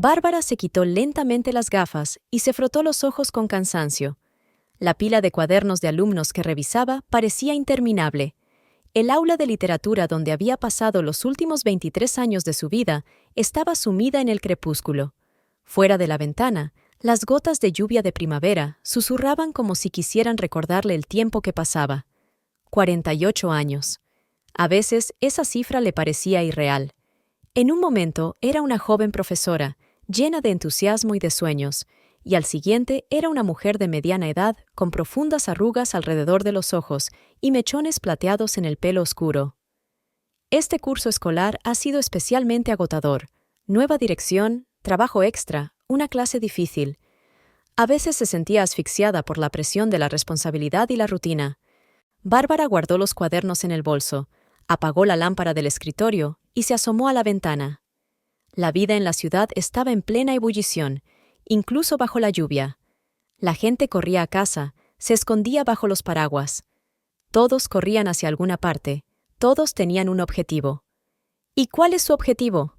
Bárbara se quitó lentamente las gafas y se frotó los ojos con cansancio. La pila de cuadernos de alumnos que revisaba parecía interminable. El aula de literatura donde había pasado los últimos 23 años de su vida estaba sumida en el crepúsculo. Fuera de la ventana, las gotas de lluvia de primavera susurraban como si quisieran recordarle el tiempo que pasaba. 48 años. A veces esa cifra le parecía irreal. En un momento era una joven profesora, llena de entusiasmo y de sueños, y al siguiente era una mujer de mediana edad con profundas arrugas alrededor de los ojos y mechones plateados en el pelo oscuro. Este curso escolar ha sido especialmente agotador. Nueva dirección, trabajo extra, una clase difícil. A veces se sentía asfixiada por la presión de la responsabilidad y la rutina. Bárbara guardó los cuadernos en el bolso, apagó la lámpara del escritorio y se asomó a la ventana. La vida en la ciudad estaba en plena ebullición, incluso bajo la lluvia. La gente corría a casa, se escondía bajo los paraguas. Todos corrían hacia alguna parte, todos tenían un objetivo. ¿Y cuál es su objetivo?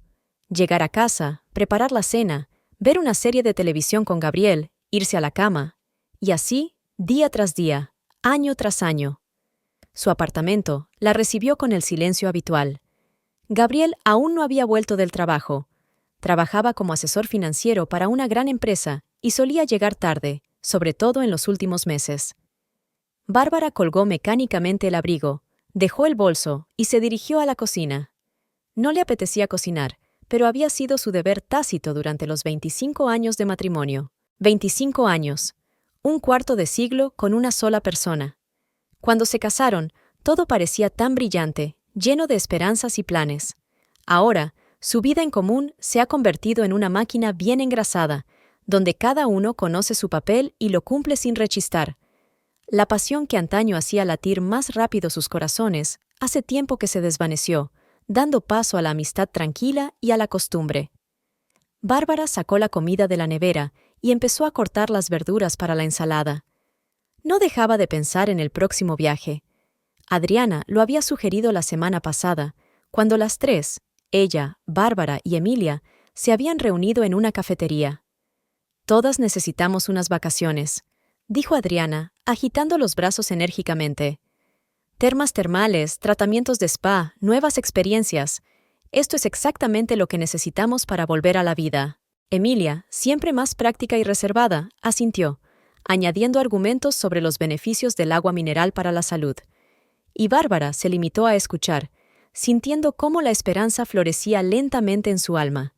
Llegar a casa, preparar la cena, ver una serie de televisión con Gabriel, irse a la cama. Y así, día tras día, año tras año. Su apartamento la recibió con el silencio habitual. Gabriel aún no había vuelto del trabajo. Trabajaba como asesor financiero para una gran empresa y solía llegar tarde, sobre todo en los últimos meses. Bárbara colgó mecánicamente el abrigo, dejó el bolso y se dirigió a la cocina. No le apetecía cocinar, pero había sido su deber tácito durante los 25 años de matrimonio. 25 años. Un cuarto de siglo con una sola persona. Cuando se casaron, todo parecía tan brillante, lleno de esperanzas y planes. Ahora, su vida en común se ha convertido en una máquina bien engrasada, donde cada uno conoce su papel y lo cumple sin rechistar. La pasión que antaño hacía latir más rápido sus corazones, hace tiempo que se desvaneció, dando paso a la amistad tranquila y a la costumbre. Bárbara sacó la comida de la nevera y empezó a cortar las verduras para la ensalada. No dejaba de pensar en el próximo viaje. Adriana lo había sugerido la semana pasada, cuando las tres, ella, Bárbara y Emilia, se habían reunido en una cafetería. «Todas necesitamos unas vacaciones», dijo Adriana, agitando los brazos enérgicamente. «Termas termales, tratamientos de spa, nuevas experiencias. Esto es exactamente lo que necesitamos para volver a la vida». Emilia, siempre más práctica y reservada, asintió, añadiendo argumentos sobre los beneficios del agua mineral para la salud. Y Bárbara se limitó a escuchar, sintiendo cómo la esperanza florecía lentamente en su alma.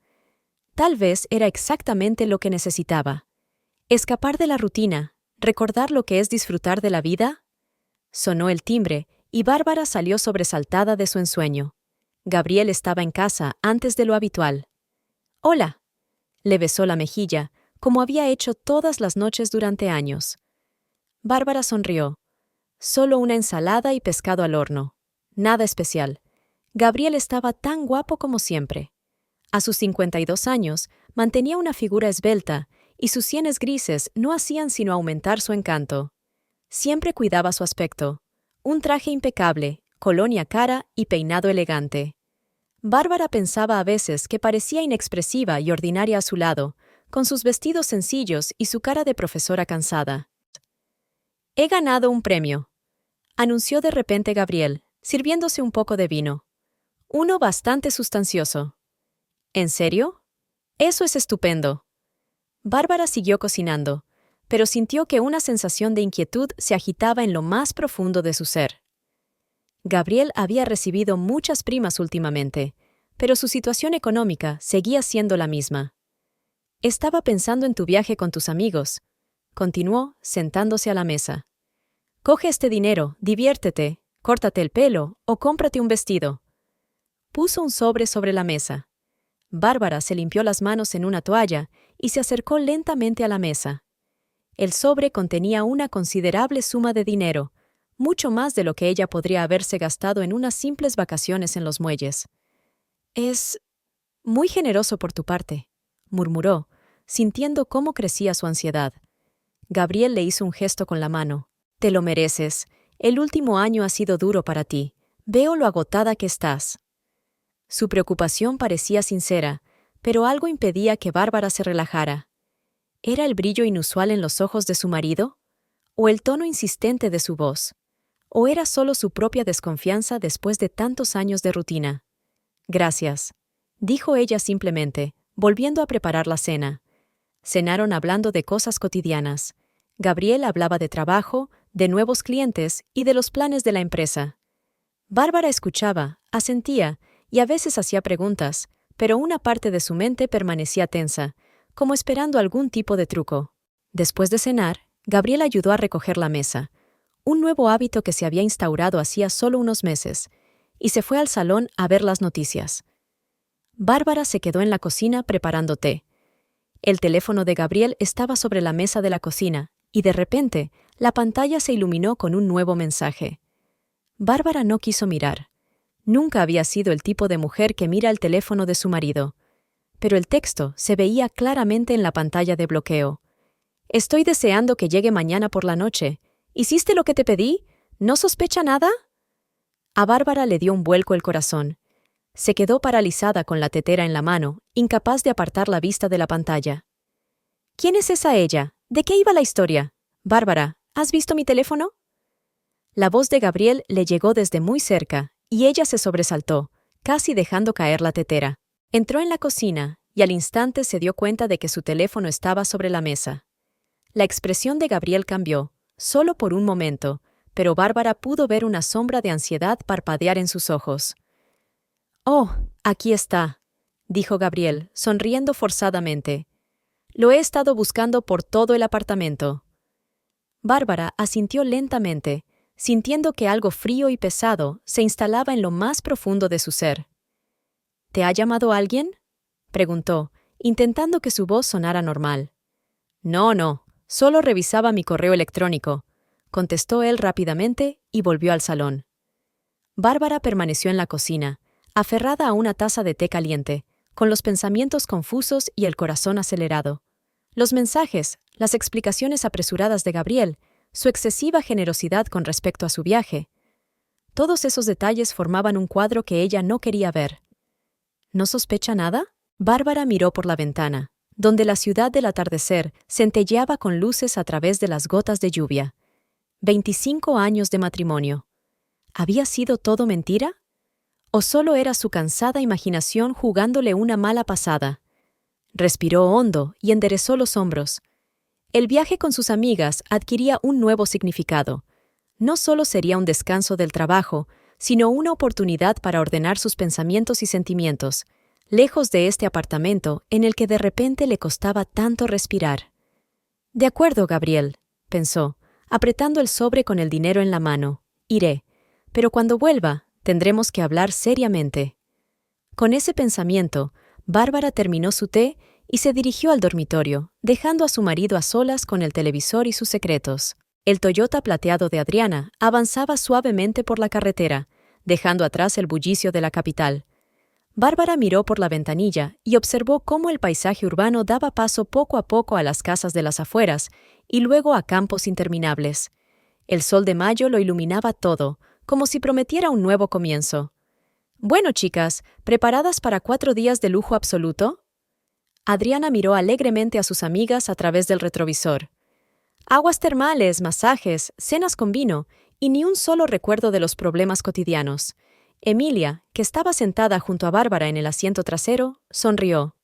Tal vez era exactamente lo que necesitaba. Escapar de la rutina, recordar lo que es disfrutar de la vida. Sonó el timbre y Bárbara salió sobresaltada de su ensueño. Gabriel estaba en casa antes de lo habitual. «Hola», le besó la mejilla, como había hecho todas las noches durante años. Bárbara sonrió. Solo una ensalada y pescado al horno. Nada especial. Gabriel estaba tan guapo como siempre. A sus 52 años, mantenía una figura esbelta, y sus sienes grises no hacían sino aumentar su encanto. Siempre cuidaba su aspecto. Un traje impecable, colonia cara y peinado elegante. Bárbara pensaba a veces que parecía inexpresiva y ordinaria a su lado, con sus vestidos sencillos y su cara de profesora cansada. «He ganado un premio», anunció de repente Gabriel, sirviéndose un poco de vino. «Uno bastante sustancioso». «¿En serio? Eso es estupendo». Bárbara siguió cocinando, pero sintió que una sensación de inquietud se agitaba en lo más profundo de su ser. Gabriel había recibido muchas primas últimamente, pero su situación económica seguía siendo la misma. «Estaba pensando en tu viaje con tus amigos», continuó, sentándose a la mesa. «Coge este dinero, diviértete, córtate el pelo o cómprate un vestido». Puso un sobre la mesa. Bárbara se limpió las manos en una toalla y se acercó lentamente a la mesa. El sobre contenía una considerable suma de dinero, mucho más de lo que ella podría haberse gastado en unas simples vacaciones en los muelles. «Es muy generoso por tu parte», murmuró, sintiendo cómo crecía su ansiedad. Gabriel le hizo un gesto con la mano. «Te lo mereces. El último año ha sido duro para ti. Veo lo agotada que estás». Su preocupación parecía sincera, pero algo impedía que Bárbara se relajara. ¿Era el brillo inusual en los ojos de su marido? ¿O el tono insistente de su voz? ¿O era solo su propia desconfianza después de tantos años de rutina? Gracias, dijo ella simplemente, volviendo a preparar la cena. Cenaron hablando de cosas cotidianas. Gabriel hablaba de trabajo, de nuevos clientes y de los planes de la empresa. Bárbara escuchaba, asentía y a veces hacía preguntas, pero una parte de su mente permanecía tensa, como esperando algún tipo de truco. Después de cenar, Gabriel ayudó a recoger la mesa, un nuevo hábito que se había instaurado hacía solo unos meses, y se fue al salón a ver las noticias. Bárbara se quedó en la cocina preparando té. El teléfono de Gabriel estaba sobre la mesa de la cocina, y de repente, la pantalla se iluminó con un nuevo mensaje. Bárbara no quiso mirar. Nunca había sido el tipo de mujer que mira el teléfono de su marido. Pero el texto se veía claramente en la pantalla de bloqueo. «Estoy deseando que llegue mañana por la noche. ¿Hiciste lo que te pedí? ¿No sospecha nada?» A Bárbara le dio un vuelco el corazón. Se quedó paralizada con la tetera en la mano, incapaz de apartar la vista de la pantalla. «¿Quién es esa ella? ¿De qué iba la historia? Bárbara, ¿has visto mi teléfono?» La voz de Gabriel le llegó desde muy cerca, y ella se sobresaltó, casi dejando caer la tetera. Entró en la cocina, y al instante se dio cuenta de que su teléfono estaba sobre la mesa. La expresión de Gabriel cambió, solo por un momento, pero Bárbara pudo ver una sombra de ansiedad parpadear en sus ojos. «Oh, aquí está», dijo Gabriel, sonriendo forzadamente. «Lo he estado buscando por todo el apartamento». Bárbara asintió lentamente, sintiendo que algo frío y pesado se instalaba en lo más profundo de su ser. «¿Te ha llamado alguien?», preguntó, intentando que su voz sonara normal. «No, solo revisaba mi correo electrónico», contestó él rápidamente y volvió al salón. Bárbara permaneció en la cocina, aferrada a una taza de té caliente, con los pensamientos confusos y el corazón acelerado. Los mensajes, las explicaciones apresuradas de Gabriel, su excesiva generosidad con respecto a su viaje. Todos esos detalles formaban un cuadro que ella no quería ver. ¿No sospecha nada? Bárbara miró por la ventana, donde la ciudad del atardecer centelleaba con luces a través de las gotas de lluvia. 25 años de matrimonio. ¿Había sido todo mentira? ¿O solo era su cansada imaginación jugándole una mala pasada? Respiró hondo y enderezó los hombros. El viaje con sus amigas adquiría un nuevo significado. No solo sería un descanso del trabajo, sino una oportunidad para ordenar sus pensamientos y sentimientos, lejos de este apartamento en el que de repente le costaba tanto respirar. «De acuerdo, Gabriel», pensó, apretando el sobre con el dinero en la mano. «Iré, pero cuando vuelva, tendremos que hablar seriamente». Con ese pensamiento, Bárbara terminó su té y se dirigió al dormitorio, dejando a su marido a solas con el televisor y sus secretos. El Toyota plateado de Adriana avanzaba suavemente por la carretera, dejando atrás el bullicio de la capital. Bárbara miró por la ventanilla y observó cómo el paisaje urbano daba paso poco a poco a las casas de las afueras y luego a campos interminables. El sol de mayo lo iluminaba todo, como si prometiera un nuevo comienzo. «Bueno, chicas, ¿preparadas para 4 días de lujo absoluto?» Adriana miró alegremente a sus amigas a través del retrovisor. Aguas termales, masajes, cenas con vino y ni un solo recuerdo de los problemas cotidianos. Emilia, que estaba sentada junto a Bárbara en el asiento trasero, sonrió.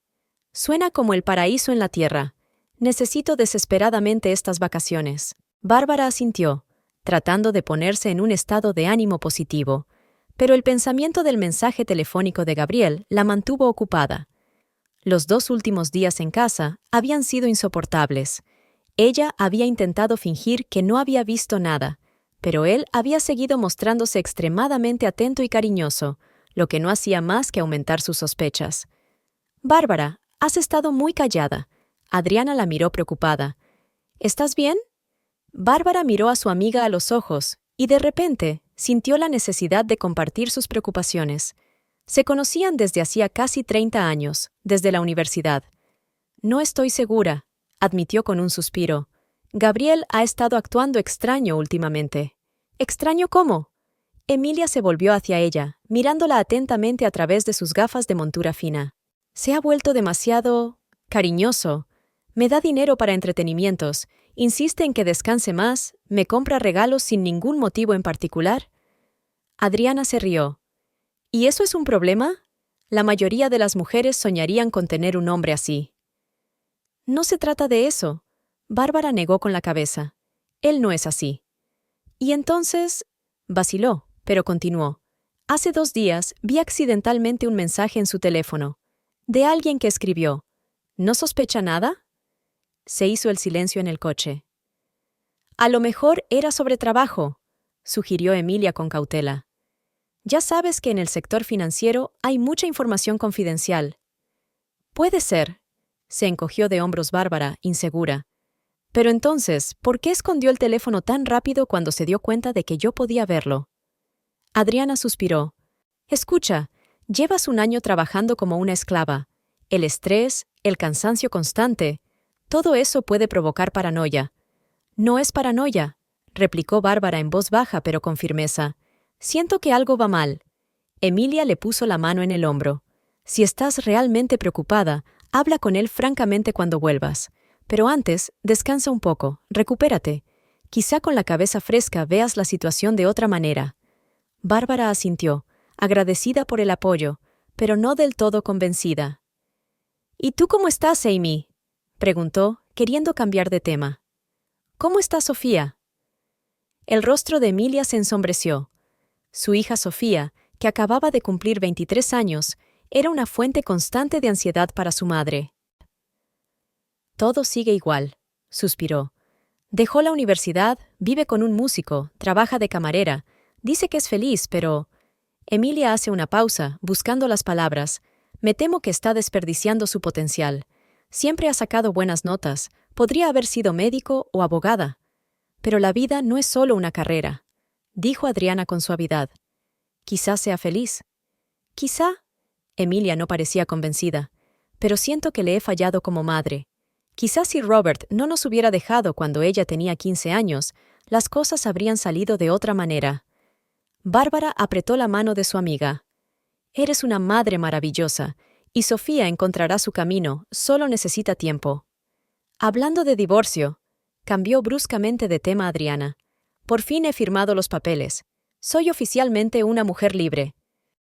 «Suena como el paraíso en la tierra. Necesito desesperadamente estas vacaciones». Bárbara asintió, tratando de ponerse en un estado de ánimo positivo, pero el pensamiento del mensaje telefónico de Gabriel la mantuvo ocupada. Los 2 últimos días en casa habían sido insoportables. Ella había intentado fingir que no había visto nada, pero él había seguido mostrándose extremadamente atento y cariñoso, lo que no hacía más que aumentar sus sospechas. «Bárbara, has estado muy callada». Adriana la miró preocupada. «¿Estás bien?» Bárbara miró a su amiga a los ojos y de repente sintió la necesidad de compartir sus preocupaciones. Se conocían desde hacía casi 30 años, desde la universidad. «No estoy segura», admitió con un suspiro. «Gabriel ha estado actuando extraño últimamente». «¿Extraño cómo?» Emilia se volvió hacia ella, mirándola atentamente a través de sus gafas de montura fina. Se ha vuelto demasiado cariñoso. Me da dinero para entretenimientos, insiste en que descanse más, me compra regalos sin ningún motivo en particular. Adriana se rió. ¿Y eso es un problema? La mayoría de las mujeres soñarían con tener un hombre así. No se trata de eso. Bárbara negó con la cabeza. Él no es así. Y entonces, vaciló, pero continuó. Hace 2 días vi accidentalmente un mensaje en su teléfono, de alguien que escribió. ¿No sospecha nada? Se hizo el silencio en el coche. A lo mejor era sobre trabajo, sugirió Emilia con cautela. Ya sabes que en el sector financiero hay mucha información confidencial. Puede ser, se encogió de hombros Bárbara, insegura. Pero entonces, ¿por qué escondió el teléfono tan rápido cuando se dio cuenta de que yo podía verlo? Adriana suspiró. Escucha, llevas 1 año trabajando como una esclava. El estrés, el cansancio constante, todo eso puede provocar paranoia. No es paranoia, replicó Bárbara en voz baja pero con firmeza. Siento que algo va mal. Emilia le puso la mano en el hombro. Si estás realmente preocupada, habla con él francamente cuando vuelvas. Pero antes, descansa un poco, recupérate. Quizá con la cabeza fresca veas la situación de otra manera. Bárbara asintió, agradecida por el apoyo, pero no del todo convencida. ¿Y tú cómo estás, Amy?, preguntó, queriendo cambiar de tema. ¿Cómo está Sofía? El rostro de Emilia se ensombreció. Su hija Sofía, que acababa de cumplir 23 años, era una fuente constante de ansiedad para su madre. Todo sigue igual, suspiró. Dejó la universidad, vive con un músico, trabaja de camarera, dice que es feliz, pero... Emilia hace una pausa, buscando las palabras. Me temo que está desperdiciando su potencial. Siempre ha sacado buenas notas, podría haber sido médico o abogada. Pero la vida no es solo una carrera, dijo Adriana con suavidad. Quizás sea feliz. Quizá. Emilia no parecía convencida. Pero siento que le he fallado como madre. Quizás si Robert no nos hubiera dejado cuando ella tenía 15 años, las cosas habrían salido de otra manera. Bárbara apretó la mano de su amiga. Eres una madre maravillosa, y Sofía encontrará su camino, solo necesita tiempo. Hablando de divorcio, cambió bruscamente de tema Adriana. Por fin he firmado los papeles. Soy oficialmente una mujer libre.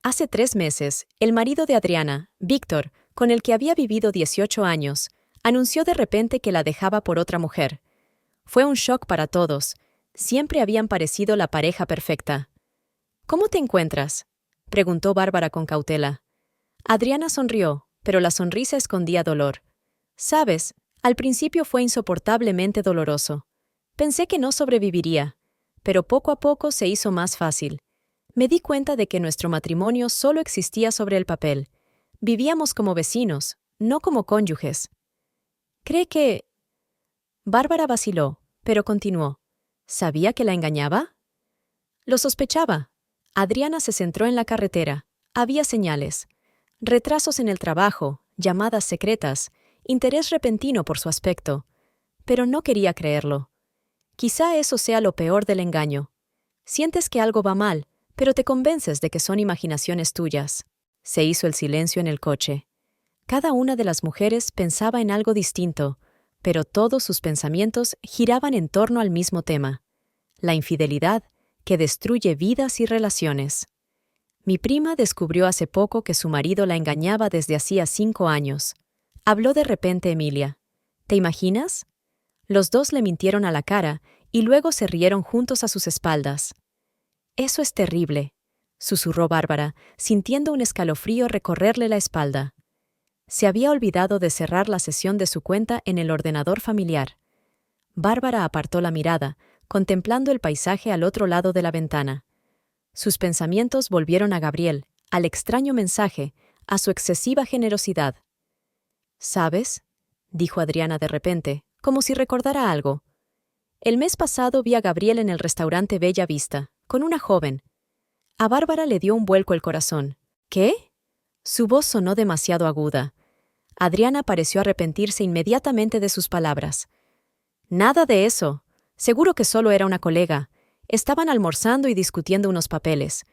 Hace 3 meses, el marido de Adriana, Víctor, con el que había vivido 18 años, anunció de repente que la dejaba por otra mujer. Fue un shock para todos. Siempre habían parecido la pareja perfecta. ¿Cómo te encuentras?, preguntó Bárbara con cautela. Adriana sonrió, pero la sonrisa escondía dolor. Sabes, al principio fue insoportablemente doloroso. Pensé que no sobreviviría, pero poco a poco se hizo más fácil. Me di cuenta de que nuestro matrimonio solo existía sobre el papel. Vivíamos como vecinos, no como cónyuges. ¿Cree que...? Bárbara vaciló, pero continuó. ¿Sabía que la engañaba? Lo sospechaba. Adriana se centró en la carretera. Había señales. Retrasos en el trabajo, llamadas secretas, interés repentino por su aspecto. Pero no quería creerlo. Quizá eso sea lo peor del engaño. Sientes que algo va mal, pero te convences de que son imaginaciones tuyas. Se hizo el silencio en el coche. Cada una de las mujeres pensaba en algo distinto, pero todos sus pensamientos giraban en torno al mismo tema: la infidelidad, que destruye vidas y relaciones. Mi prima descubrió hace poco que su marido la engañaba desde hacía 5 años. Habló de repente Emilia. ¿Te imaginas? Los dos le mintieron a la cara y luego se rieron juntos a sus espaldas. Eso es terrible, susurró Bárbara, sintiendo un escalofrío recorrerle la espalda. Se había olvidado de cerrar la sesión de su cuenta en el ordenador familiar. Bárbara apartó la mirada, contemplando el paisaje al otro lado de la ventana. Sus pensamientos volvieron a Gabriel, al extraño mensaje, a su excesiva generosidad. ¿Sabes?, dijo Adriana de repente, como si recordara algo. El mes pasado vi a Gabriel en el restaurante Bella Vista, con una joven. A Bárbara le dio un vuelco el corazón. ¿Qué? Su voz sonó demasiado aguda. Adriana pareció arrepentirse inmediatamente de sus palabras. Nada de eso. Seguro que solo era una colega. Estaban almorzando y discutiendo unos papeles.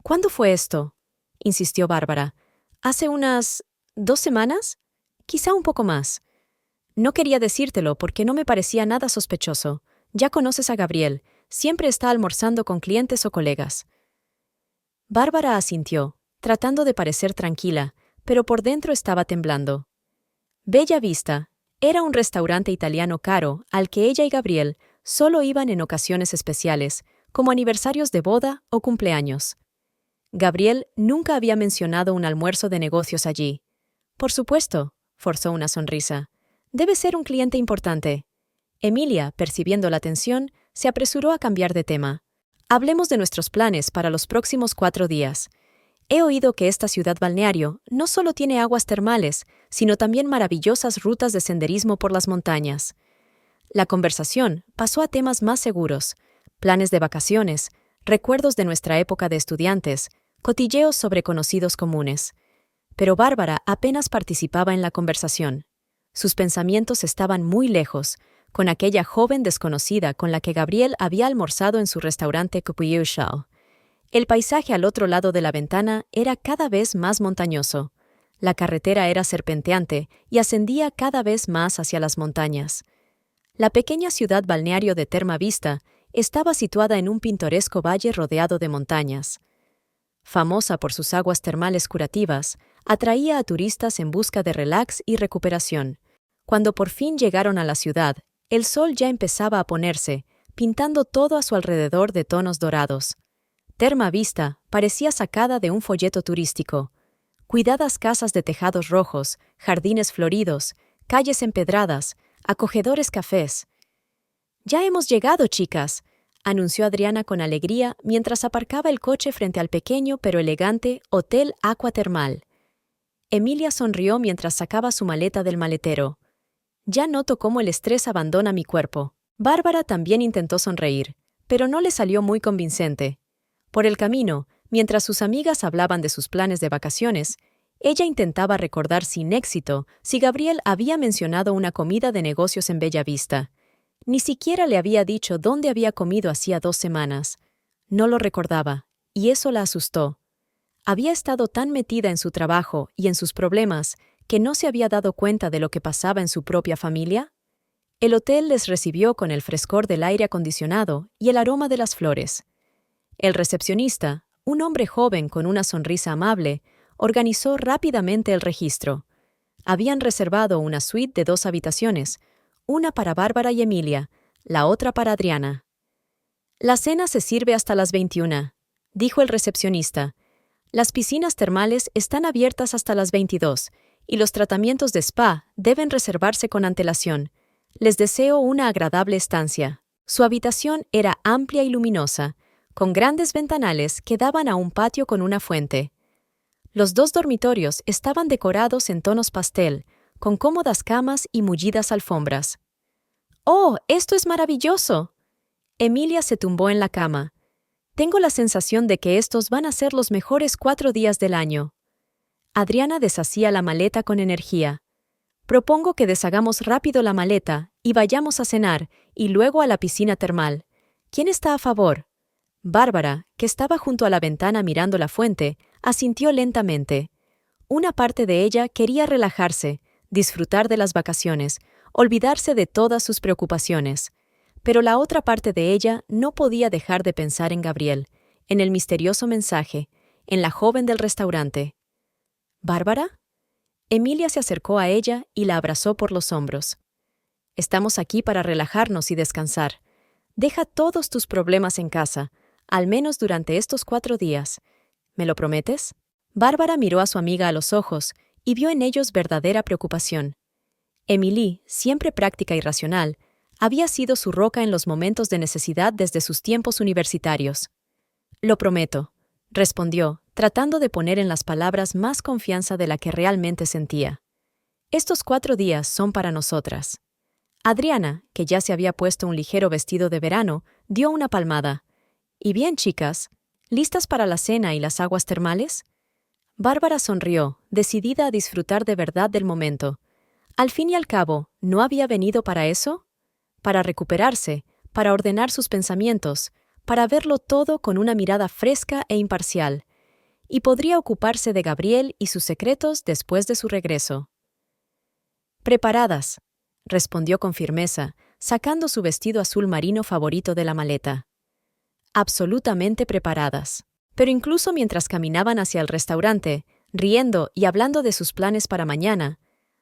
¿Cuándo fue esto?, insistió Bárbara. Hace unas ¿2 semanas? Quizá un poco más. No quería decírtelo porque no me parecía nada sospechoso. Ya conoces a Gabriel, siempre está almorzando con clientes o colegas. Bárbara asintió, tratando de parecer tranquila, pero por dentro estaba temblando. Bella Vista era un restaurante italiano caro al que ella y Gabriel solo iban en ocasiones especiales, como aniversarios de boda o cumpleaños. Gabriel nunca había mencionado un almuerzo de negocios allí. Por supuesto, forzó una sonrisa. Debe ser un cliente importante. Emilia, percibiendo la tensión, se apresuró a cambiar de tema. Hablemos de nuestros planes para los próximos 4 días. He oído que esta ciudad balneario no solo tiene aguas termales, sino también maravillosas rutas de senderismo por las montañas. La conversación pasó a temas más seguros, planes de vacaciones, recuerdos de nuestra época de estudiantes, cotilleos sobre conocidos comunes. Pero Bárbara apenas participaba en la conversación. Sus pensamientos estaban muy lejos, con aquella joven desconocida con la que Gabriel había almorzado en su restaurante Coupeuchal. El paisaje al otro lado de la ventana era cada vez más montañoso. La carretera era serpenteante y ascendía cada vez más hacia las montañas. La pequeña ciudad balneario de Terma Vista estaba situada en un pintoresco valle rodeado de montañas. Famosa por sus aguas termales curativas, atraía a turistas en busca de relax y recuperación. Cuando por fin llegaron a la ciudad, el sol ya empezaba a ponerse, pintando todo a su alrededor de tonos dorados. Terma Vista parecía sacada de un folleto turístico. Cuidadas casas de tejados rojos, jardines floridos, calles empedradas, acogedores cafés. «Ya hemos llegado, chicas», anunció Adriana con alegría mientras aparcaba el coche frente al pequeño pero elegante Hotel Aqua Termal. Emilia sonrió mientras sacaba su maleta del maletero. «Ya noto cómo el estrés abandona mi cuerpo». Bárbara también intentó sonreír, pero no le salió muy convincente. Por el camino, mientras sus amigas hablaban de sus planes de vacaciones, ella intentaba recordar sin éxito si Gabriel había mencionado una comida de negocios en Bella Vista. Ni siquiera le había dicho dónde había comido hacía 2 semanas. No lo recordaba, y eso la asustó. Había estado tan metida en su trabajo y en sus problemas que no se había dado cuenta de lo que pasaba en su propia familia. El hotel les recibió con el frescor del aire acondicionado y el aroma de las flores. El recepcionista, un hombre joven con una sonrisa amable, organizó rápidamente el registro. Habían reservado una suite de 2 habitaciones, una para Bárbara y Emilia, la otra para Adriana. «La cena se sirve hasta las 21», dijo el recepcionista. «Las piscinas termales están abiertas hasta las 22, y los tratamientos de spa deben reservarse con antelación. Les deseo una agradable estancia». Su habitación era amplia y luminosa, con grandes ventanales que daban a un patio con una fuente. Los 2 dormitorios estaban decorados en tonos pastel, con cómodas camas y mullidas alfombras. «¡Oh, esto es maravilloso!». Emilia se tumbó en la cama. «Tengo la sensación de que estos van a ser los mejores 4 días del año». Adriana deshacía la maleta con energía. «Propongo que deshagamos rápido la maleta y vayamos a cenar y luego a la piscina termal. ¿Quién está a favor?». Bárbara, que estaba junto a la ventana mirando la fuente, asintió lentamente. Una parte de ella quería relajarse, disfrutar de las vacaciones, olvidarse de todas sus preocupaciones. Pero la otra parte de ella no podía dejar de pensar en Gabriel, en el misterioso mensaje, en la joven del restaurante. «¿Bárbara?». Emilia se acercó a ella y la abrazó por los hombros. «Estamos aquí para relajarnos y descansar. Deja todos tus problemas en casa, al menos durante estos 4 días. ¿Me lo prometes?». Bárbara miró a su amiga a los ojos y vio en ellos verdadera preocupación. Emilie, siempre práctica y racional, había sido su roca en los momentos de necesidad desde sus tiempos universitarios. «Lo prometo», respondió, tratando de poner en las palabras más confianza de la que realmente sentía. «Estos 4 días son para nosotras». Adriana, que ya se había puesto un ligero vestido de verano, dio una palmada. «¿Y bien, chicas? ¿Listas para la cena y las aguas termales?». Bárbara sonrió, decidida a disfrutar de verdad del momento. Al fin y al cabo, ¿no había venido para eso? Para recuperarse, para ordenar sus pensamientos, para verlo todo con una mirada fresca e imparcial. y podría ocuparse de Gabriel y sus secretos después de su regreso. «Preparadas», respondió con firmeza, sacando su vestido azul marino favorito de la maleta. «Absolutamente preparadas». Pero incluso mientras caminaban hacia el restaurante, riendo y hablando de sus planes para mañana,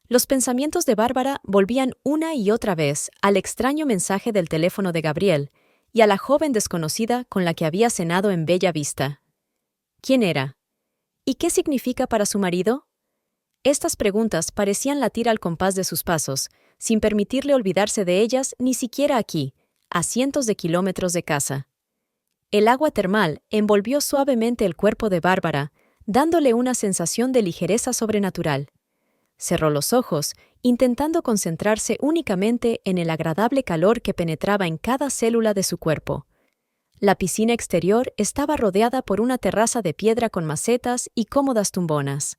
los pensamientos de Bárbara volvían una y otra vez al extraño mensaje del teléfono de Gabriel y a la joven desconocida con la que había cenado en Bella Vista. ¿Quién era? ¿Y qué significa para su marido? Estas preguntas parecían latir al compás de sus pasos, sin permitirle olvidarse de ellas ni siquiera aquí, a cientos de kilómetros de casa. El agua termal envolvió suavemente el cuerpo de Bárbara, dándole una sensación de ligereza sobrenatural. Cerró los ojos, intentando concentrarse únicamente en el agradable calor que penetraba en cada célula de su cuerpo. La piscina exterior estaba rodeada por una terraza de piedra con macetas y cómodas tumbonas.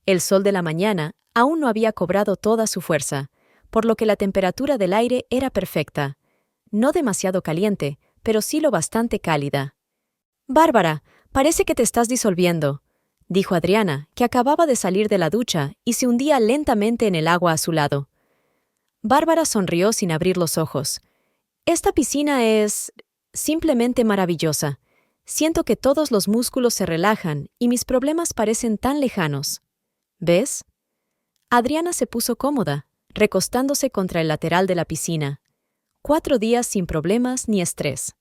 El sol de la mañana aún no había cobrado toda su fuerza, por lo que la temperatura del aire era perfecta. No demasiado caliente, pero sí lo bastante cálida. «Bárbara, parece que te estás disolviendo», dijo Adriana, que acababa de salir de la ducha y se hundía lentamente en el agua a su lado. Bárbara sonrió sin abrir los ojos. «Esta piscina es simplemente maravillosa. Siento que todos los músculos se relajan y mis problemas parecen tan lejanos. ¿Ves?» Adriana se puso cómoda, recostándose contra el lateral de la piscina. 4 días sin problemas ni estrés.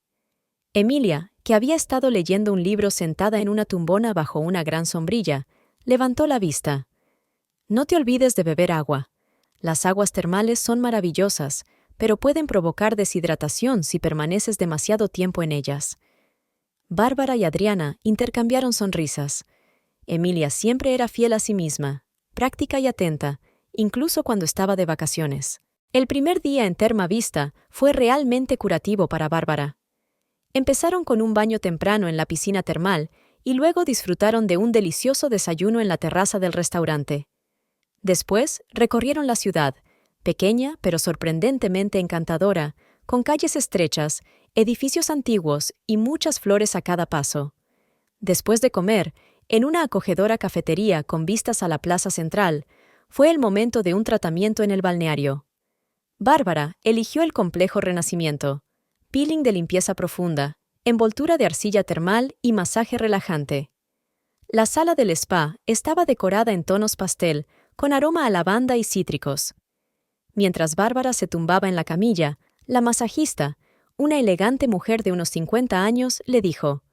Emilia, que había estado leyendo un libro sentada en una tumbona bajo una gran sombrilla, levantó la vista. «No te olvides de beber agua. Las aguas termales son maravillosas, pero pueden provocar deshidratación si permaneces demasiado tiempo en ellas». Bárbara y Adriana intercambiaron sonrisas. Emilia siempre era fiel a sí misma, práctica y atenta, incluso cuando estaba de vacaciones. El primer día en Terma Vista fue realmente curativo para Bárbara. Empezaron con un baño temprano en la piscina termal y luego disfrutaron de un delicioso desayuno en la terraza del restaurante. Después recorrieron la ciudad, pequeña pero sorprendentemente encantadora, con calles estrechas, edificios antiguos y muchas flores a cada paso. Después de comer, en una acogedora cafetería con vistas a la plaza central, fue el momento de un tratamiento en el balneario. Bárbara eligió el complejo Renacimiento, peeling de limpieza profunda, envoltura de arcilla termal y masaje relajante. La sala del spa estaba decorada en tonos pastel, con aroma a lavanda y cítricos. Mientras Bárbara se tumbaba en la camilla, la masajista, una elegante mujer de unos 50 años, le dijo: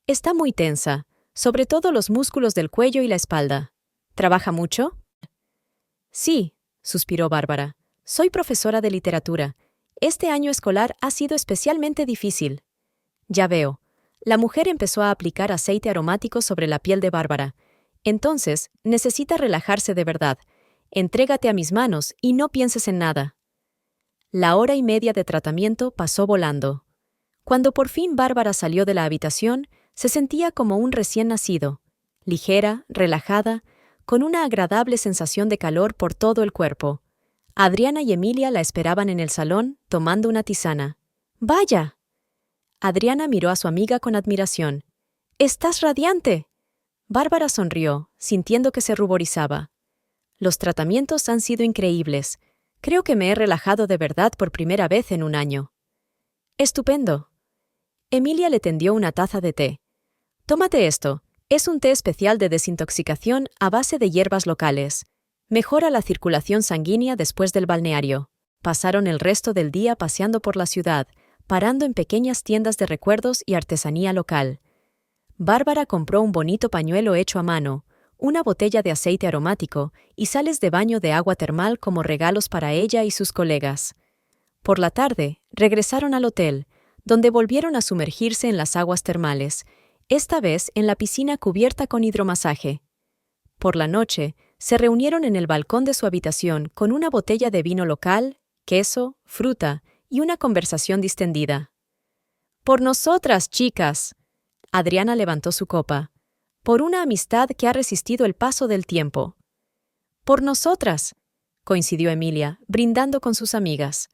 «Está muy tensa, sobre todo los músculos del cuello y la espalda. ¿Trabaja mucho?» «Sí», suspiró Bárbara. «Soy profesora de literatura. Este año escolar ha sido especialmente difícil». «Ya veo». La mujer empezó a aplicar aceite aromático sobre la piel de Bárbara. «Entonces, necesita relajarse de verdad. Entrégate a mis manos y no pienses en nada». La hora y media de tratamiento pasó volando. Cuando por fin Bárbara salió de la habitación, se sentía como un recién nacido, ligera, relajada, con una agradable sensación de calor por todo el cuerpo. Adriana y Emilia la esperaban en el salón, tomando una tisana. «¡Vaya!». Adriana miró a su amiga con admiración. «¡Estás radiante!». Bárbara sonrió, sintiendo que se ruborizaba. «Los tratamientos han sido increíbles. Creo que me he relajado de verdad por primera vez en un año». «Estupendo». Emilia le tendió una taza de té. «Tómate esto. Es un té especial de desintoxicación a base de hierbas locales. Mejora la circulación sanguínea después del balneario». Pasaron el resto del día paseando por la ciudad, parando en pequeñas tiendas de recuerdos y artesanía local. Bárbara compró un bonito pañuelo hecho a mano, una botella de aceite aromático y sales de baño de agua termal como regalos para ella y sus colegas. Por la tarde, regresaron al hotel, donde volvieron a sumergirse en las aguas termales, esta vez en la piscina cubierta con hidromasaje. Por la noche, se reunieron en el balcón de su habitación con una botella de vino local, queso, fruta y una conversación distendida. «Por nosotras, chicas». Adriana levantó su copa. «Por una amistad que ha resistido el paso del tiempo». «Por nosotras», coincidió Emilia, brindando con sus amigas.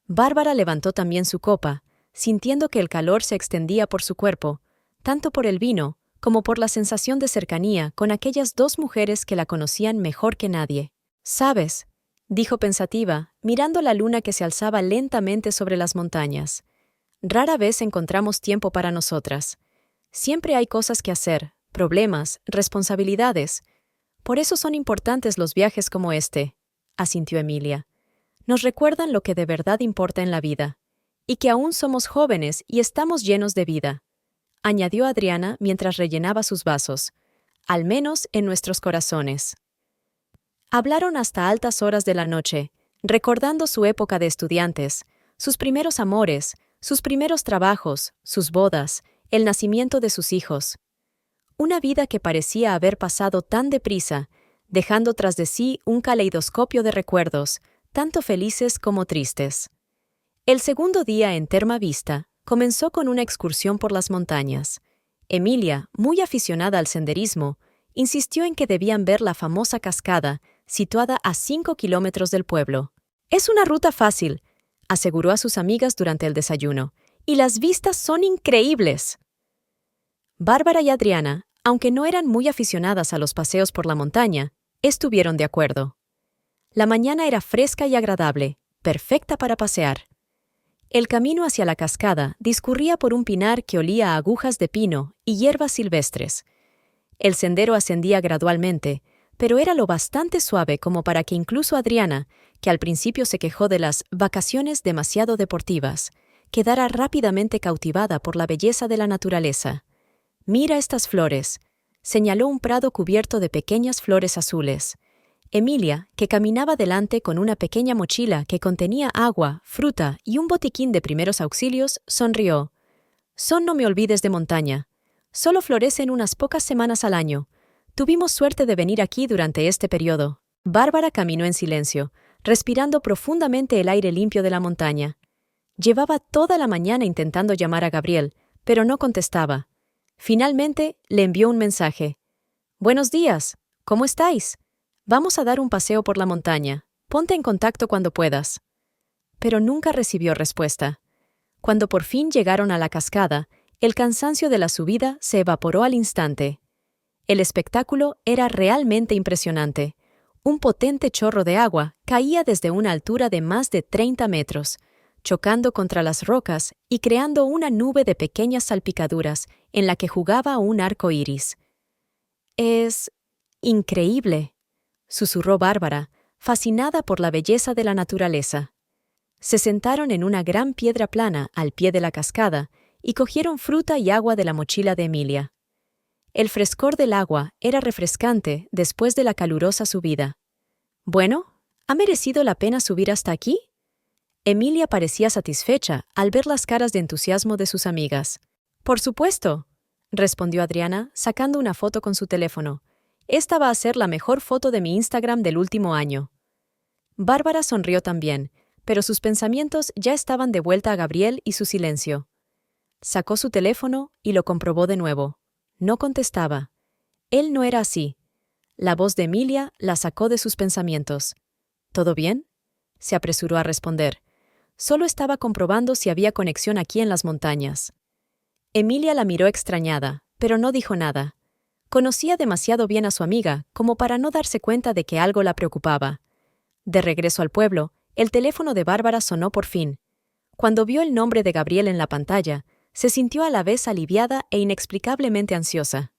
Bárbara levantó también su copa, sintiendo que el calor se extendía por su cuerpo, tanto por el vino como por la sensación de cercanía con aquellas dos mujeres que la conocían mejor que nadie. «¿Sabes?», dijo pensativa, mirando la luna que se alzaba lentamente sobre las montañas. «Rara vez encontramos tiempo para nosotras. Siempre hay cosas que hacer, problemas, responsabilidades. Por eso son importantes los viajes como este», asintió Emilia. «Nos recuerdan lo que de verdad importa en la vida, y que aún somos jóvenes y estamos llenos de vida», añadió Adriana mientras rellenaba sus vasos, «al menos en nuestros corazones». Hablaron hasta altas horas de la noche, recordando su época de estudiantes, sus primeros amores, sus primeros trabajos, sus bodas, el nacimiento de sus hijos. Una vida que parecía haber pasado tan deprisa, dejando tras de sí un caleidoscopio de recuerdos, tanto felices como tristes. El segundo día en Terma Vista comenzó con una excursión por las montañas. Emilia, muy aficionada al senderismo, insistió en que debían ver la famosa cascada, situada a 5 kilómetros del pueblo. «Es una ruta fácil», aseguró a sus amigas durante el desayuno, «y las vistas son increíbles». Bárbara y Adriana, aunque no eran muy aficionadas a los paseos por la montaña, estuvieron de acuerdo. La mañana era fresca y agradable, perfecta para pasear. El camino hacia la cascada discurría por un pinar que olía a agujas de pino y hierbas silvestres. El sendero ascendía gradualmente, pero era lo bastante suave como para que incluso Adriana, que al principio se quejó de las vacaciones demasiado deportivas, quedara rápidamente cautivada por la belleza de la naturaleza. «Mira estas flores», señaló un prado cubierto de pequeñas flores azules. Emilia, que caminaba delante con una pequeña mochila que contenía agua, fruta y un botiquín de primeros auxilios, sonrió. «Son no me olvides de montaña. Solo florecen unas pocas semanas al año. Tuvimos suerte de venir aquí durante este periodo». Bárbara caminó en silencio, respirando profundamente el aire limpio de la montaña. Llevaba toda la mañana intentando llamar a Gabriel, pero no contestaba. Finalmente le envió un mensaje. «Buenos días, ¿cómo estáis? Vamos a dar un paseo por la montaña. Ponte en contacto cuando puedas». Pero nunca recibió respuesta. Cuando por fin llegaron a la cascada, el cansancio de la subida se evaporó al instante. El espectáculo era realmente impresionante. Un potente chorro de agua caía desde una altura de más de 30 metros, chocando contra las rocas y creando una nube de pequeñas salpicaduras en la que jugaba un arco iris. «Es increíble», susurró Bárbara, fascinada por la belleza de la naturaleza. Se sentaron en una gran piedra plana al pie de la cascada y cogieron fruta y agua de la mochila de Emilia. El frescor del agua era refrescante después de la calurosa subida. «Bueno, ¿ha merecido la pena subir hasta aquí?». Emilia parecía satisfecha al ver las caras de entusiasmo de sus amigas. «Por supuesto», respondió Adriana, sacando una foto con su teléfono. «Esta va a ser la mejor foto de mi Instagram del último año». Bárbara sonrió también, pero sus pensamientos ya estaban de vuelta a Gabriel y su silencio. Sacó su teléfono y lo comprobó de nuevo. No contestaba. Él no era así. La voz de Emilia la sacó de sus pensamientos. «¿Todo bien?», se apresuró a responder. Solo estaba comprobando si había conexión aquí en las montañas. Emilia la miró extrañada, pero no dijo nada. Conocía demasiado bien a su amiga como para no darse cuenta de que algo la preocupaba. De regreso al pueblo, el teléfono de Bárbara sonó por fin. Cuando vio el nombre de Gabriel en la pantalla, se sintió a la vez aliviada e inexplicablemente ansiosa.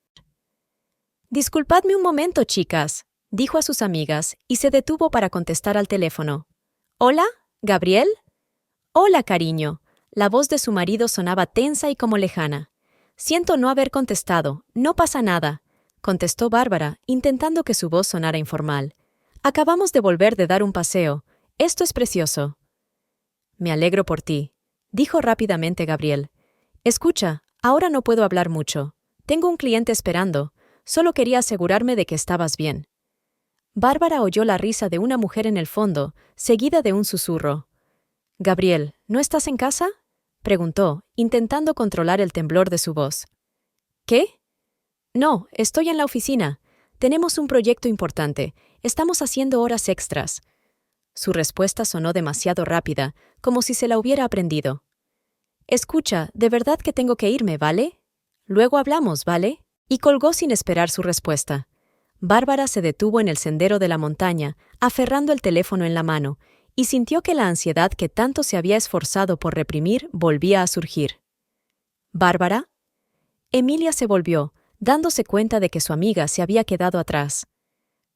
«Disculpadme un momento, chicas», dijo a sus amigas y se detuvo para contestar al teléfono. «¿Hola, Gabriel?» «Hola, cariño». La voz de su marido sonaba tensa y como lejana. «Siento no haber contestado, no pasa nada», contestó Bárbara, intentando que su voz sonara informal. «Acabamos de volver de dar un paseo. Esto es precioso». «Me alegro por ti», dijo rápidamente Gabriel. «Escucha, ahora no puedo hablar mucho. Tengo un cliente esperando. Solo quería asegurarme de que estabas bien». Bárbara oyó la risa de una mujer en el fondo, seguida de un susurro. «Gabriel, ¿no estás en casa?», preguntó, intentando controlar el temblor de su voz. «¿Qué?». «No, estoy en la oficina. Tenemos un proyecto importante. Estamos haciendo horas extras». Su respuesta sonó demasiado rápida, como si se la hubiera aprendido. «Escucha, de verdad que tengo que irme, ¿vale? Luego hablamos, ¿vale?». Y colgó sin esperar su respuesta. Bárbara se detuvo en el sendero de la montaña, aferrando el teléfono en la mano, y sintió que la ansiedad que tanto se había esforzado por reprimir volvía a surgir. ¿Bárbara? Emilia se volvió, dándose cuenta de que su amiga se había quedado atrás.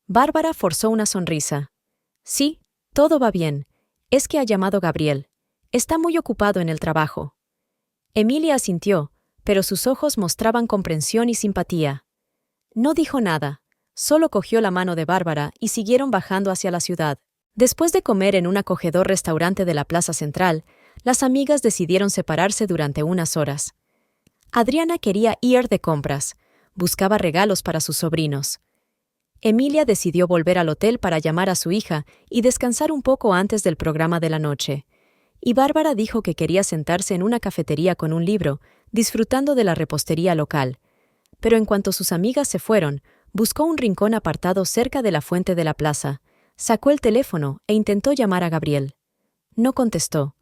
Bárbara forzó una sonrisa. Sí, todo va bien. Es que ha llamado Gabriel. Está muy ocupado en el trabajo. Emilia asintió, pero sus ojos mostraban comprensión y simpatía. No dijo nada, solo cogió la mano de Bárbara y siguieron bajando hacia la ciudad. Después de comer en un acogedor restaurante de la plaza central, las amigas decidieron separarse durante unas horas. Adriana quería ir de compras, buscaba regalos para sus sobrinos. Emilia decidió volver al hotel para llamar a su hija y descansar un poco antes del programa de la noche. Y Bárbara dijo que quería sentarse en una cafetería con un libro, disfrutando de la repostería local. Pero en cuanto sus amigas se fueron, buscó un rincón apartado cerca de la fuente de la plaza, sacó el teléfono e intentó llamar a Gabriel. No contestó.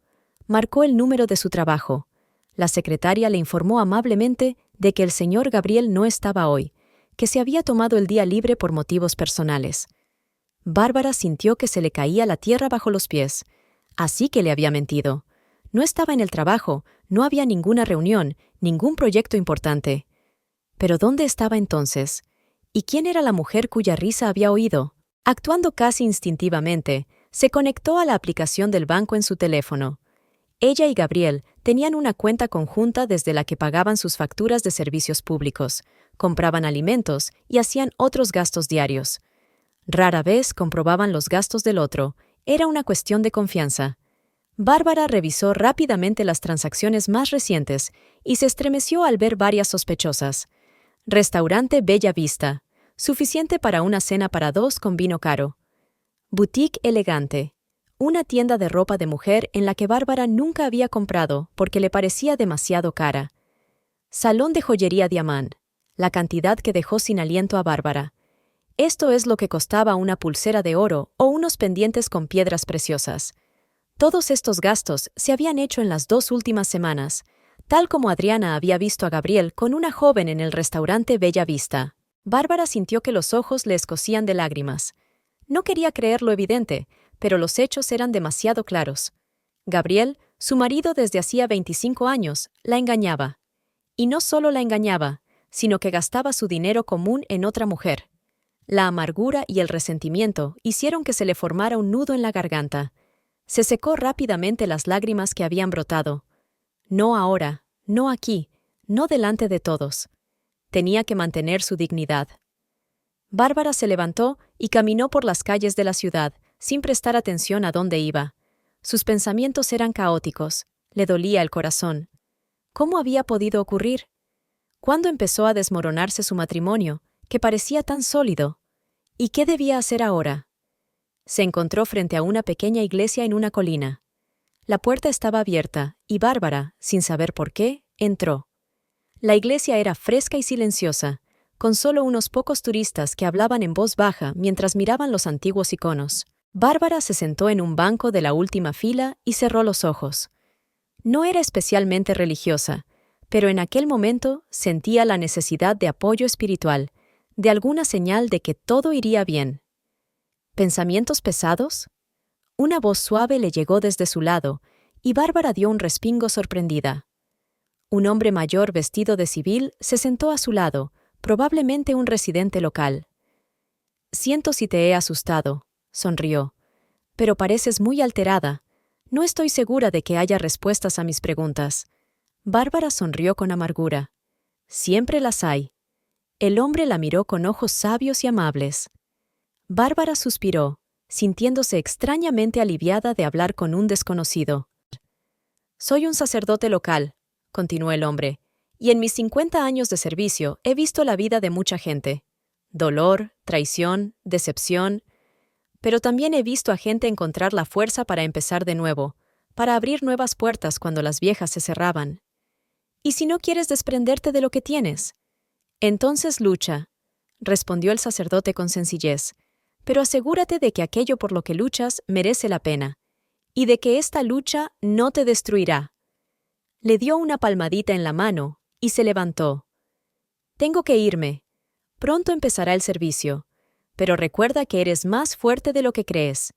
Marcó el número de su trabajo. La secretaria le informó amablemente de que el señor Gabriel no estaba hoy, que se había tomado el día libre por motivos personales. Bárbara sintió que se le caía la tierra bajo los pies. Así que le había mentido. No estaba en el trabajo, no había ninguna reunión, ningún proyecto importante. ¿Pero dónde estaba entonces? ¿Y quién era la mujer cuya risa había oído? Actuando casi instintivamente, se conectó a la aplicación del banco en su teléfono. Ella y Gabriel tenían una cuenta conjunta desde la que pagaban sus facturas de servicios públicos, compraban alimentos y hacían otros gastos diarios. Rara vez comprobaban los gastos del otro, era una cuestión de confianza. Bárbara revisó rápidamente las transacciones más recientes y se estremeció al ver varias sospechosas. Restaurante Bella Vista, suficiente para una cena para dos con vino caro. Boutique Elegante, una tienda de ropa de mujer en la que Bárbara nunca había comprado porque le parecía demasiado cara. Salón de joyería Diamant, la cantidad que dejó sin aliento a Bárbara. Esto es lo que costaba una pulsera de oro o unos pendientes con piedras preciosas. Todos estos gastos se habían hecho en las 2 últimas semanas, tal como Adriana había visto a Gabriel con una joven en el restaurante Bella Vista. Bárbara sintió que los ojos le escocían de lágrimas. No quería creer lo evidente, pero los hechos eran demasiado claros. Gabriel, su marido desde hacía 25 años, la engañaba. Y no solo la engañaba, sino que gastaba su dinero común en otra mujer. La amargura y el resentimiento hicieron que se le formara un nudo en la garganta. Se secó rápidamente las lágrimas que habían brotado. No ahora, no aquí, no delante de todos. Tenía que mantener su dignidad. Bárbara se levantó y caminó por las calles de la ciudad, sin prestar atención a dónde iba. Sus pensamientos eran caóticos, le dolía el corazón. ¿Cómo había podido ocurrir? ¿Cuándo empezó a desmoronarse su matrimonio, que parecía tan sólido? ¿Y qué debía hacer ahora? Se encontró frente a una pequeña iglesia en una colina. La puerta estaba abierta y Bárbara, sin saber por qué, entró. La iglesia era fresca y silenciosa, con solo unos pocos turistas que hablaban en voz baja mientras miraban los antiguos iconos. Bárbara se sentó en un banco de la última fila y cerró los ojos. No era especialmente religiosa, pero en aquel momento sentía la necesidad de apoyo espiritual, de alguna señal de que todo iría bien. ¿Pensamientos pesados? Una voz suave le llegó desde su lado, y Bárbara dio un respingo sorprendida. Un hombre mayor vestido de civil se sentó a su lado, probablemente un residente local. «Siento si te he asustado», sonrió. «Pero pareces muy alterada. No estoy segura de que haya respuestas a mis preguntas». Bárbara sonrió con amargura. «Siempre las hay». El hombre la miró con ojos sabios y amables. Bárbara suspiró, sintiéndose extrañamente aliviada de hablar con un desconocido. «Soy un sacerdote local», continuó el hombre, «y en mis 50 años de servicio he visto la vida de mucha gente. Dolor, traición, decepción. Pero también he visto a gente encontrar la fuerza para empezar de nuevo, para abrir nuevas puertas cuando las viejas se cerraban. ¿Y si no quieres desprenderte de lo que tienes? Entonces lucha», respondió el sacerdote con sencillez, «pero asegúrate de que aquello por lo que luchas merece la pena, y de que esta lucha no te destruirá». Le dio una palmadita en la mano y se levantó. Tengo que irme. Pronto empezará el servicio. Pero recuerda que eres más fuerte de lo que crees.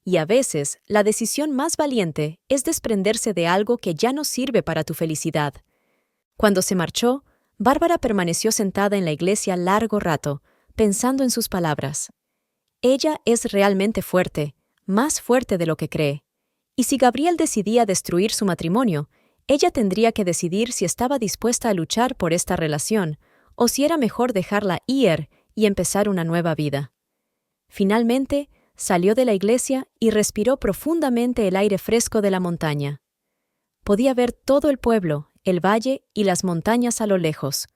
Y a veces, la decisión más valiente es desprenderse de algo que ya no sirve para tu felicidad. Cuando se marchó, Bárbara permaneció sentada en la iglesia largo rato, pensando en sus palabras. Ella es realmente fuerte, más fuerte de lo que cree. Y si Gabriel decidía destruir su matrimonio, ella tendría que decidir si estaba dispuesta a luchar por esta relación, o si era mejor dejarla ir y empezar una nueva vida. Finalmente, salió de la iglesia y respiró profundamente el aire fresco de la montaña. Podía ver todo el pueblo, el valle y las montañas a lo lejos.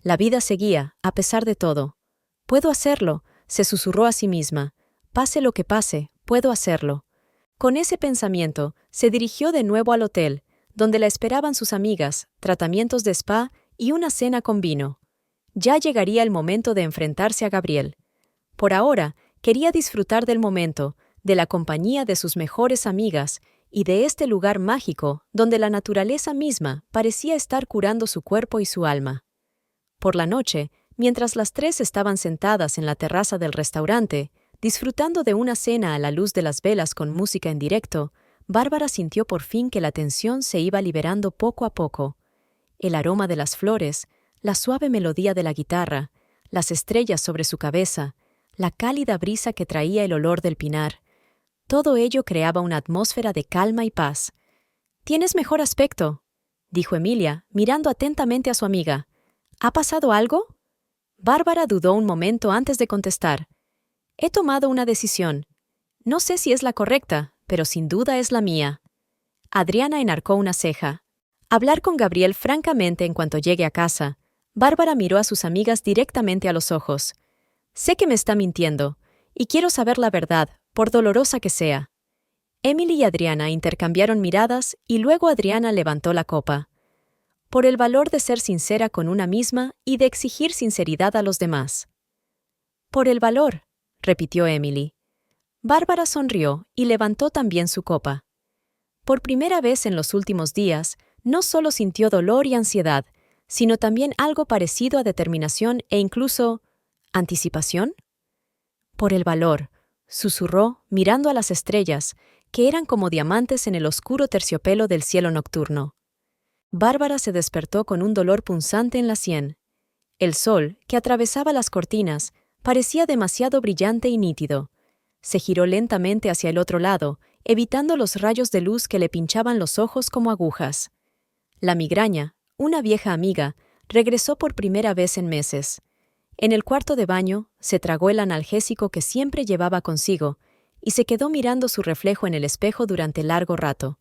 La vida seguía, a pesar de todo. «Puedo hacerlo», se susurró a sí misma. «Pase lo que pase, puedo hacerlo». Con ese pensamiento, se dirigió de nuevo al hotel, donde la esperaban sus amigas, tratamientos de spa y una cena con vino. Ya llegaría el momento de enfrentarse a Gabriel. Por ahora, quería disfrutar del momento, de la compañía de sus mejores amigas y de este lugar mágico donde la naturaleza misma parecía estar curando su cuerpo y su alma. Por la noche, mientras las tres estaban sentadas en la terraza del restaurante, disfrutando de una cena a la luz de las velas con música en directo, Bárbara sintió por fin que la tensión se iba liberando poco a poco. El aroma de las flores, la suave melodía de la guitarra, las estrellas sobre su cabeza, la cálida brisa que traía el olor del pinar. Todo ello creaba una atmósfera de calma y paz. «Tienes mejor aspecto», dijo Emilia, mirando atentamente a su amiga. «¿Ha pasado algo?» Bárbara dudó un momento antes de contestar. «He tomado una decisión. No sé si es la correcta, pero sin duda es la mía». Adriana enarcó una ceja. «Hablar con Gabriel francamente en cuanto llegue a casa». Bárbara miró a sus amigas directamente a los ojos. «Sé que me está mintiendo, y quiero saber la verdad, por dolorosa que sea». Emily y Adriana intercambiaron miradas y luego Adriana levantó la copa. «Por el valor de ser sincera con una misma y de exigir sinceridad a los demás». «Por el valor», repitió Emily. Bárbara sonrió y levantó también su copa. Por primera vez en los últimos días, no solo sintió dolor y ansiedad, sino también algo parecido a determinación e incluso ¿anticipación? «Por el valor», susurró, mirando a las estrellas, que eran como diamantes en el oscuro terciopelo del cielo nocturno. Bárbara se despertó con un dolor punzante en la sien. El sol, que atravesaba las cortinas, parecía demasiado brillante y nítido. Se giró lentamente hacia el otro lado, evitando los rayos de luz que le pinchaban los ojos como agujas. La migraña, una vieja amiga, regresó por primera vez en meses. En el cuarto de baño, se tragó el analgésico que siempre llevaba consigo y se quedó mirando su reflejo en el espejo durante largo rato.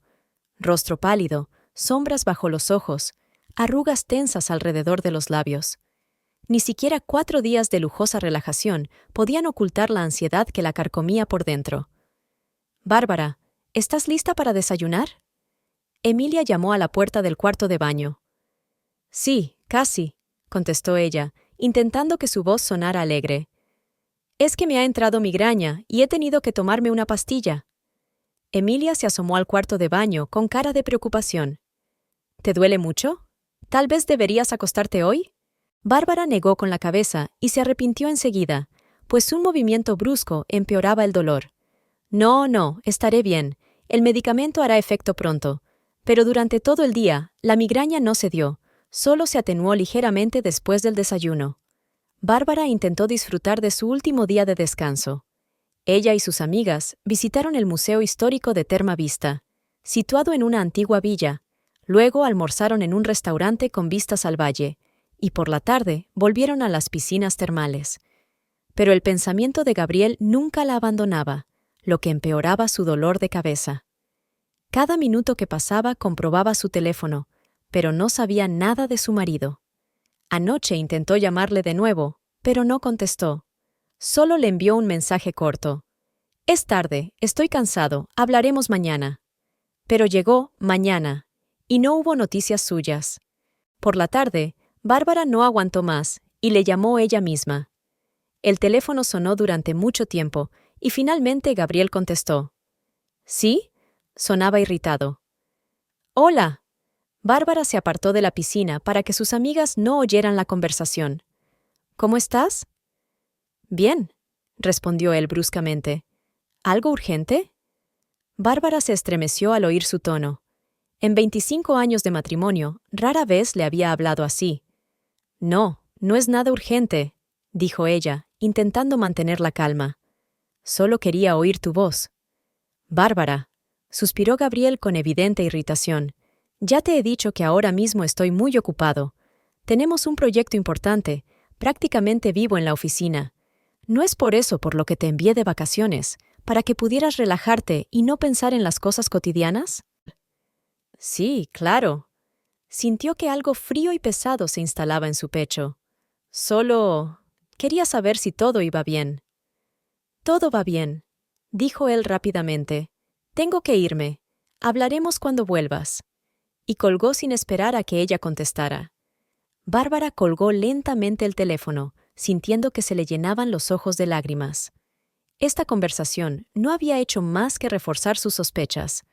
Rostro pálido, sombras bajo los ojos, arrugas tensas alrededor de los labios. Ni siquiera 4 días de lujosa relajación podían ocultar la ansiedad que la carcomía por dentro. «Bárbara, ¿estás lista para desayunar?» Emilia llamó a la puerta del cuarto de baño. «Sí, casi», contestó ella, intentando que su voz sonara alegre. «Es que me ha entrado migraña y he tenido que tomarme una pastilla». Emilia se asomó al cuarto de baño con cara de preocupación. «¿Te duele mucho? ¿Tal vez deberías acostarte hoy?» Bárbara negó con la cabeza y se arrepintió enseguida, pues un movimiento brusco empeoraba el dolor. «No, estaré bien. El medicamento hará efecto pronto». Pero durante todo el día, la migraña no cedió, solo se atenuó ligeramente después del desayuno. Bárbara intentó disfrutar de su último día de descanso. Ella y sus amigas visitaron el Museo Histórico de Terma Vista, situado en una antigua villa. Luego almorzaron en un restaurante con vistas al valle, y por la tarde volvieron a las piscinas termales. Pero el pensamiento de Gabriel nunca la abandonaba, lo que empeoraba su dolor de cabeza. Cada minuto que pasaba comprobaba su teléfono, pero no sabía nada de su marido. Anoche intentó llamarle de nuevo, pero no contestó. Solo le envió un mensaje corto. «Es tarde, estoy cansado, hablaremos mañana». Pero llegó mañana, y no hubo noticias suyas. Por la tarde, Bárbara no aguantó más y le llamó ella misma. El teléfono sonó durante mucho tiempo y finalmente Gabriel contestó. «¿Sí?», sonaba irritado. «Hola». Bárbara se apartó de la piscina para que sus amigas no oyeran la conversación. ¿Cómo estás? Bien, respondió él bruscamente. ¿Algo urgente? Bárbara se estremeció al oír su tono. En 25 años de matrimonio, rara vez le había hablado así. No, no es nada urgente, dijo ella, intentando mantener la calma. Solo quería oír tu voz. Bárbara, suspiró Gabriel con evidente irritación. Ya te he dicho que ahora mismo estoy muy ocupado. Tenemos un proyecto importante, prácticamente vivo en la oficina. No es por eso por lo que te envié de vacaciones, para que pudieras relajarte y no pensar en las cosas cotidianas. Sí, claro. Sintió que algo frío y pesado se instalaba en su pecho. Solo quería saber si todo iba bien. Todo va bien, dijo él rápidamente. Tengo que irme. Hablaremos cuando vuelvas. Y colgó sin esperar a que ella contestara. Bárbara colgó lentamente el teléfono, sintiendo que se le llenaban los ojos de lágrimas. Esta conversación no había hecho más que reforzar sus sospechas.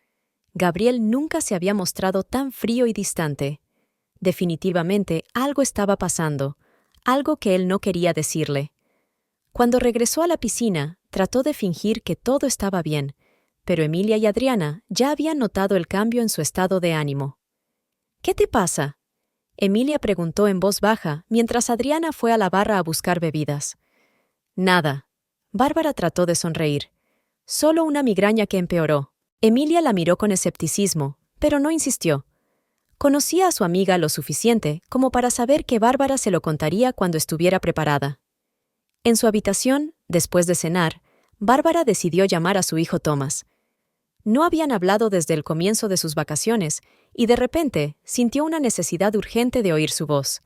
Gabriel nunca se había mostrado tan frío y distante. Definitivamente algo estaba pasando, algo que él no quería decirle. Cuando regresó a la piscina, trató de fingir que todo estaba bien, pero Emilia y Adriana ya habían notado el cambio en su estado de ánimo. ¿Qué te pasa? Emilia preguntó en voz baja mientras Adriana fue a la barra a buscar bebidas. Nada. Bárbara trató de sonreír. Solo una migraña que empeoró. Emilia la miró con escepticismo, pero no insistió. Conocía a su amiga lo suficiente como para saber que Bárbara se lo contaría cuando estuviera preparada. En su habitación, después de cenar, Bárbara decidió llamar a su hijo Thomas. No habían hablado desde el comienzo de sus vacaciones, y de repente sintió una necesidad urgente de oír su voz.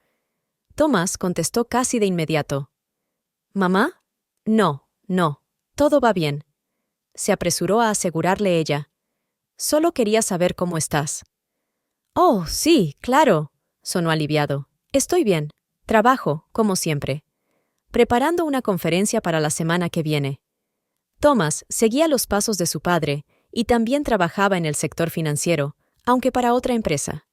Thomas contestó casi de inmediato. ¿Mamá? No, todo va bien. Se apresuró a asegurarle ella. Solo quería saber cómo estás. Oh, sí, claro, sonó aliviado. Estoy bien. Trabajo, como siempre. Preparando una conferencia para la semana que viene. Thomas seguía los pasos de su padre y también trabajaba en el sector financiero, aunque para otra empresa.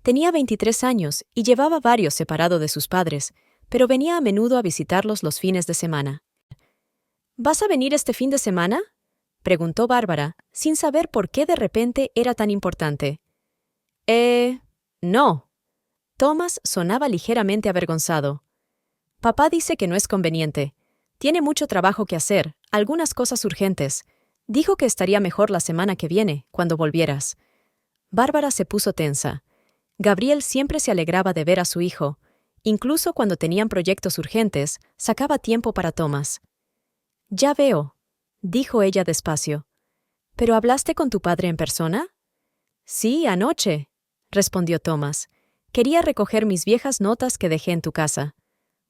Tenía 23 años y llevaba varios separado de sus padres, pero venía a menudo a visitarlos los fines de semana. ¿Vas a venir este fin de semana?, preguntó Bárbara, sin saber por qué de repente era tan importante. No. Thomas sonaba ligeramente avergonzado. Papá dice que no es conveniente. Tiene mucho trabajo que hacer, algunas cosas urgentes. Dijo que estaría mejor la semana que viene, cuando volvieras. Bárbara se puso tensa. Gabriel siempre se alegraba de ver a su hijo. Incluso cuando tenían proyectos urgentes, sacaba tiempo para Thomas. Ya veo, dijo ella despacio. ¿Pero hablaste con tu padre en persona? Sí, anoche, respondió Thomas. Quería recoger mis viejas notas que dejé en tu casa.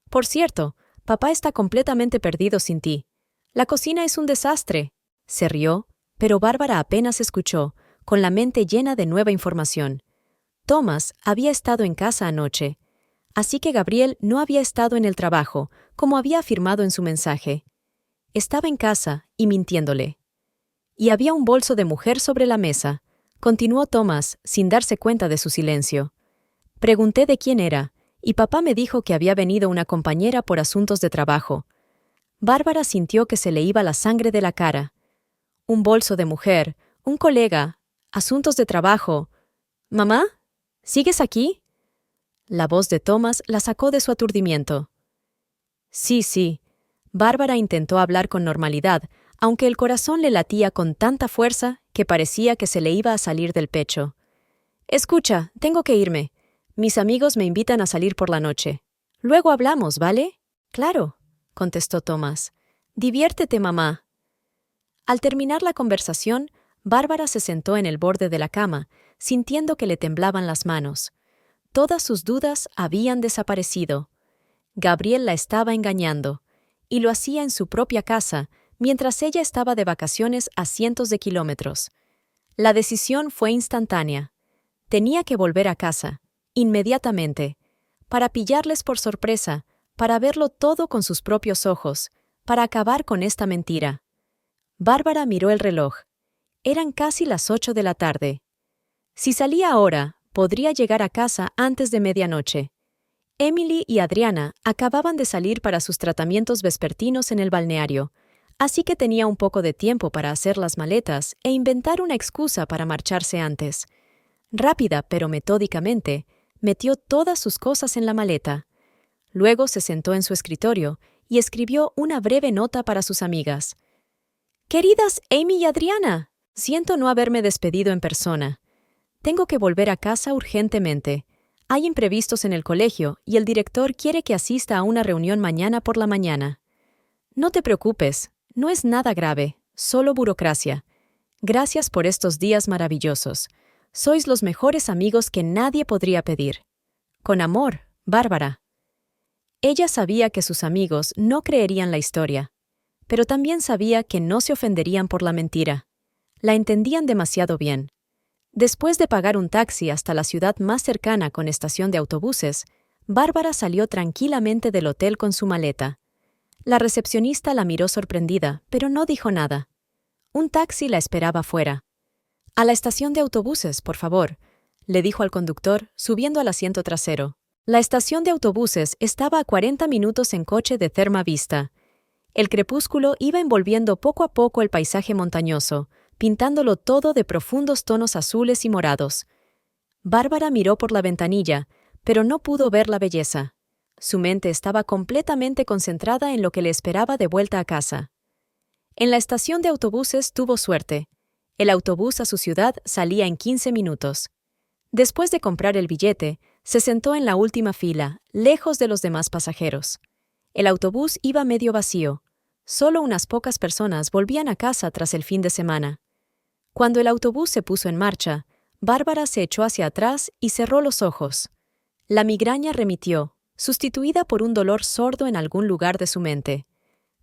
Por cierto, papá está completamente perdido sin ti. La cocina es un desastre. Se rió, pero Bárbara apenas escuchó, con la mente llena de nueva información. Thomas había estado en casa anoche, así que Gabriel no había estado en el trabajo, como había afirmado en su mensaje. Estaba en casa y mintiéndole. Y había un bolso de mujer sobre la mesa, continuó Thomas, sin darse cuenta de su silencio. Pregunté de quién era, y papá me dijo que había venido una compañera por asuntos de trabajo. Bárbara sintió que se le iba la sangre de la cara. Un bolso de mujer, un colega, asuntos de trabajo. ¿Mamá? ¿Sigues aquí? La voz de Thomas la sacó de su aturdimiento. Sí. Bárbara intentó hablar con normalidad, aunque el corazón le latía con tanta fuerza que parecía que se le iba a salir del pecho. Escucha, tengo que irme. Mis amigos me invitan a salir por la noche. Luego hablamos, ¿vale? Claro, contestó Thomas. Diviértete, mamá. Al terminar la conversación, Bárbara se sentó en el borde de la cama, sintiendo que le temblaban las manos. Todas sus dudas habían desaparecido. Gabriel la estaba engañando, y lo hacía en su propia casa, mientras ella estaba de vacaciones a cientos de kilómetros. La decisión fue instantánea. Tenía que volver a casa, inmediatamente, para pillarles por sorpresa, para verlo todo con sus propios ojos, para acabar con esta mentira. Bárbara miró el reloj. Eran casi las 8 de la tarde. Si salía ahora, podría llegar a casa antes de medianoche. Emily y Adriana acababan de salir para sus tratamientos vespertinos en el balneario, así que tenía un poco de tiempo para hacer las maletas e inventar una excusa para marcharse antes. Rápida pero metódicamente, metió todas sus cosas en la maleta. Luego se sentó en su escritorio y escribió una breve nota para sus amigas. «Queridas Amy y Adriana, siento no haberme despedido en persona. Tengo que volver a casa urgentemente. Hay imprevistos en el colegio y el director quiere que asista a una reunión mañana por la mañana. No te preocupes, no es nada grave, solo burocracia. Gracias por estos días maravillosos. Sois los mejores amigos que nadie podría pedir. Con amor, Bárbara». Ella sabía que sus amigos no creerían la historia, pero también sabía que no se ofenderían por la mentira. La entendían demasiado bien. Después de pagar un taxi hasta la ciudad más cercana con estación de autobuses, Bárbara salió tranquilamente del hotel con su maleta. La recepcionista la miró sorprendida, pero no dijo nada. Un taxi la esperaba fuera. «A la estación de autobuses, por favor», le dijo al conductor, subiendo al asiento trasero. La estación de autobuses estaba a 40 minutos en coche de Therma Vista. El crepúsculo iba envolviendo poco a poco el paisaje montañoso, pintándolo todo de profundos tonos azules y morados. Bárbara miró por la ventanilla, pero no pudo ver la belleza. Su mente estaba completamente concentrada en lo que le esperaba de vuelta a casa. En la estación de autobuses tuvo suerte. El autobús a su ciudad salía en 15 minutos. Después de comprar el billete, se sentó en la última fila, lejos de los demás pasajeros. El autobús iba medio vacío. Solo unas pocas personas volvían a casa tras el fin de semana. Cuando el autobús se puso en marcha, Bárbara se echó hacia atrás y cerró los ojos. La migraña remitió, sustituida por un dolor sordo en algún lugar de su mente.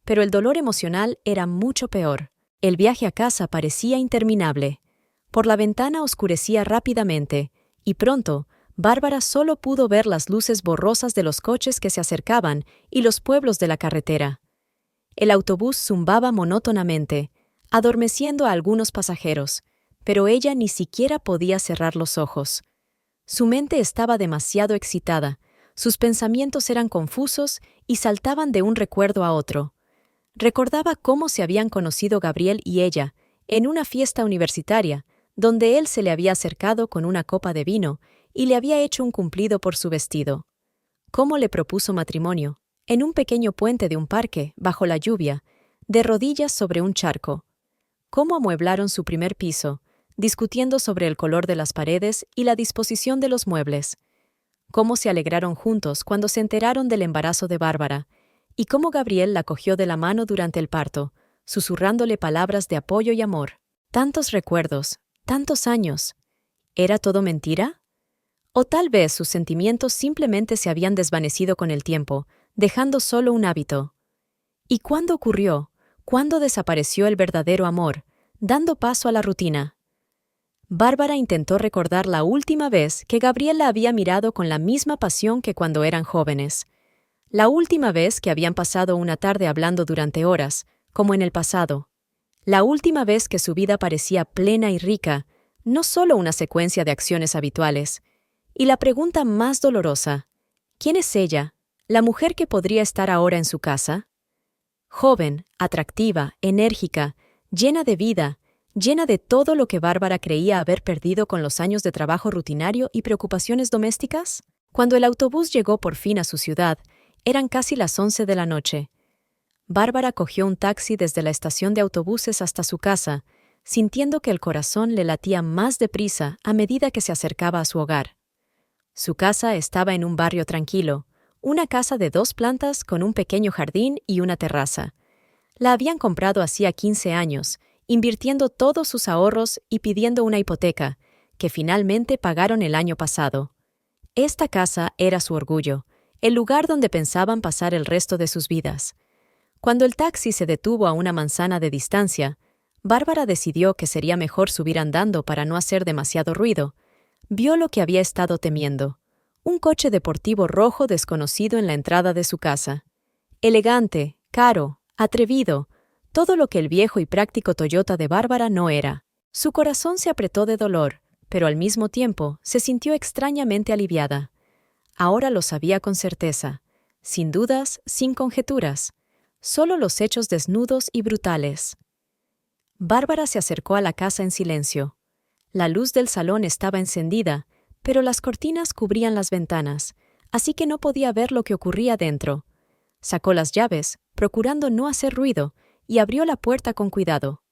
Pero el dolor emocional era mucho peor. El viaje a casa parecía interminable. Por la ventana oscurecía rápidamente, y pronto, Bárbara solo pudo ver las luces borrosas de los coches que se acercaban y los pueblos de la carretera. El autobús zumbaba monótonamente, adormeciendo a algunos pasajeros, pero ella ni siquiera podía cerrar los ojos. Su mente estaba demasiado excitada, sus pensamientos eran confusos y saltaban de un recuerdo a otro. Recordaba cómo se habían conocido Gabriel y ella, en una fiesta universitaria, donde él se le había acercado con una copa de vino y le había hecho un cumplido por su vestido. Cómo le propuso matrimonio, en un pequeño puente de un parque, bajo la lluvia, de rodillas sobre un charco. Cómo amueblaron su primer piso, discutiendo sobre el color de las paredes y la disposición de los muebles. Cómo se alegraron juntos cuando se enteraron del embarazo de Bárbara, y cómo Gabriel la cogió de la mano durante el parto, susurrándole palabras de apoyo y amor. Tantos recuerdos, tantos años. ¿Era todo mentira? O tal vez sus sentimientos simplemente se habían desvanecido con el tiempo, dejando solo un hábito. ¿Y cuándo ocurrió? ¿Cuándo desapareció el verdadero amor, dando paso a la rutina? Bárbara intentó recordar la última vez que Gabriel la había mirado con la misma pasión que cuando eran jóvenes. La última vez que habían pasado una tarde hablando durante horas, como en el pasado. La última vez que su vida parecía plena y rica, no solo una secuencia de acciones habituales. Y la pregunta más dolorosa, ¿quién es ella, la mujer que podría estar ahora en su casa? Joven, atractiva, enérgica, llena de vida, llena de todo lo que Bárbara creía haber perdido con los años de trabajo rutinario y preocupaciones domésticas. Cuando el autobús llegó por fin a su ciudad, eran casi las 11 de la noche. Bárbara cogió un taxi desde la estación de autobuses hasta su casa, sintiendo que el corazón le latía más deprisa a medida que se acercaba a su hogar. Su casa estaba en un barrio tranquilo, una casa de 2 plantas con un pequeño jardín y una terraza. La habían comprado hacía 15 años, invirtiendo todos sus ahorros y pidiendo una hipoteca, que finalmente pagaron el año pasado. Esta casa era su orgullo, el lugar donde pensaban pasar el resto de sus vidas. Cuando el taxi se detuvo a una manzana de distancia, Bárbara decidió que sería mejor subir andando para no hacer demasiado ruido. Vio lo que había estado temiendo: un coche deportivo rojo desconocido en la entrada de su casa. Elegante, caro, atrevido, todo lo que el viejo y práctico Toyota de Bárbara no era. Su corazón se apretó de dolor, pero al mismo tiempo se sintió extrañamente aliviada. Ahora lo sabía con certeza, sin dudas, sin conjeturas, solo los hechos desnudos y brutales. Bárbara se acercó a la casa en silencio. La luz del salón estaba encendida, pero las cortinas cubrían las ventanas, así que no podía ver lo que ocurría dentro. Sacó las llaves, procurando no hacer ruido, y abrió la puerta con cuidado.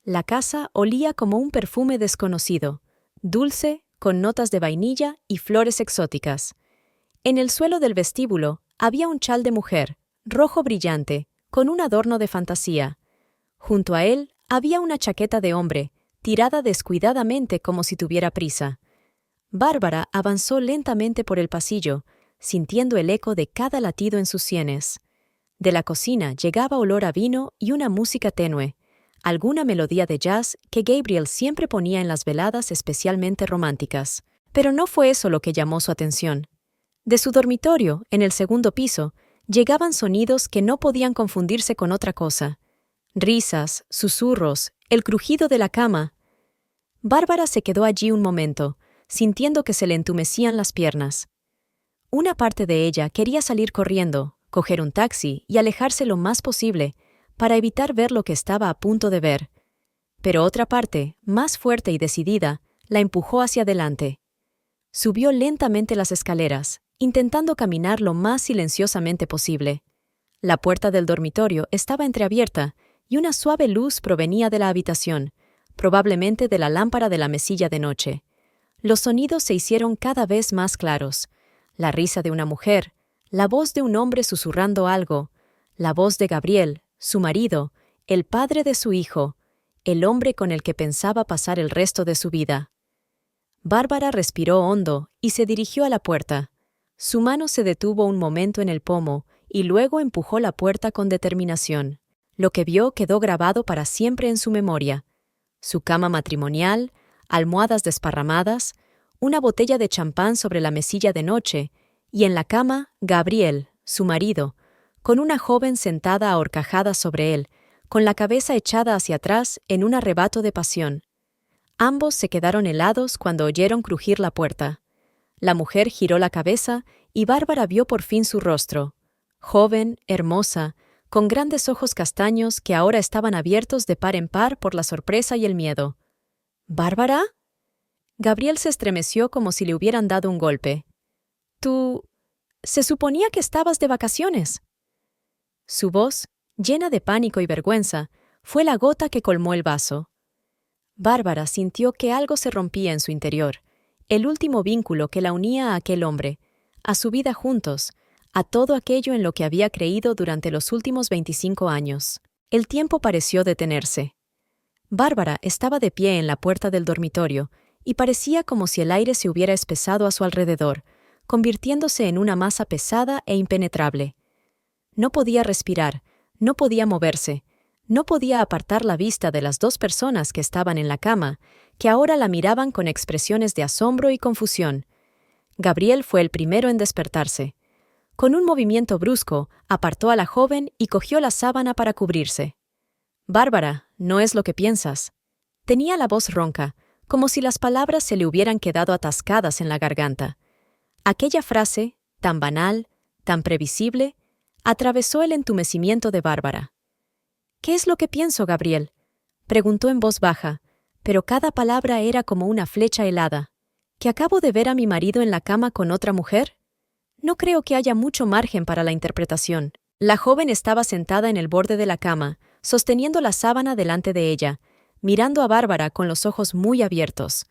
La casa olía como un perfume desconocido, dulce, con notas de vainilla y flores exóticas. En el suelo del vestíbulo había un chal de mujer, rojo brillante, con un adorno de fantasía. Junto a él había una chaqueta de hombre, tirada descuidadamente como si tuviera prisa. Bárbara avanzó lentamente por el pasillo, sintiendo el eco de cada latido en sus sienes. De la cocina llegaba olor a vino y una música tenue, alguna melodía de jazz que Gabriel siempre ponía en las veladas especialmente románticas. Pero no fue eso lo que llamó su atención. De su dormitorio, en el segundo piso, llegaban sonidos que no podían confundirse con otra cosa. Risas, susurros, el crujido de la cama. Bárbara se quedó allí un momento, sintiendo que se le entumecían las piernas. Una parte de ella quería salir corriendo, coger un taxi y alejarse lo más posible, para evitar ver lo que estaba a punto de ver. Pero otra parte, más fuerte y decidida, la empujó hacia adelante. Subió lentamente las escaleras, intentando caminar lo más silenciosamente posible. La puerta del dormitorio estaba entreabierta y una suave luz provenía de la habitación, probablemente de la lámpara de la mesilla de noche. Los sonidos se hicieron cada vez más claros. La risa de una mujer, la voz de un hombre susurrando algo, la voz de Gabriel, su marido, el padre de su hijo, el hombre con el que pensaba pasar el resto de su vida. Bárbara respiró hondo y se dirigió a la puerta. Su mano se detuvo un momento en el pomo y luego empujó la puerta con determinación. Lo que vio quedó grabado para siempre en su memoria. Su cama matrimonial, almohadas desparramadas, una botella de champán sobre la mesilla de noche, y en la cama, Gabriel, su marido, con una joven sentada a horcajadas sobre él, con la cabeza echada hacia atrás en un arrebato de pasión. Ambos se quedaron helados cuando oyeron crujir la puerta. La mujer giró la cabeza y Bárbara vio por fin su rostro. Joven, hermosa, con grandes ojos castaños que ahora estaban abiertos de par en par por la sorpresa y el miedo. ¿Bárbara? Gabriel se estremeció como si le hubieran dado un golpe. «Tú... se suponía que estabas de vacaciones». Su voz, llena de pánico y vergüenza, fue la gota que colmó el vaso. Bárbara sintió que algo se rompía en su interior, el último vínculo que la unía a aquel hombre, a su vida juntos, a todo aquello en lo que había creído durante los últimos 25 años. El tiempo pareció detenerse. Bárbara estaba de pie en la puerta del dormitorio y parecía como si el aire se hubiera espesado a su alrededor, convirtiéndose en una masa pesada e impenetrable. No podía respirar, no podía moverse, no podía apartar la vista de las dos personas que estaban en la cama, que ahora la miraban con expresiones de asombro y confusión. Gabriel fue el primero en despertarse. Con un movimiento brusco, apartó a la joven y cogió la sábana para cubrirse. «Bárbara, no es lo que piensas». Tenía la voz ronca, como si las palabras se le hubieran quedado atascadas en la garganta. Aquella frase, tan banal, tan previsible, atravesó el entumecimiento de Bárbara. «¿Qué es lo que pienso, Gabriel?», preguntó en voz baja, pero cada palabra era como una flecha helada. «¿Que acabo de ver a mi marido en la cama con otra mujer? No creo que haya mucho margen para la interpretación». La joven estaba sentada en el borde de la cama, sosteniendo la sábana delante de ella, mirando a Bárbara con los ojos muy abiertos.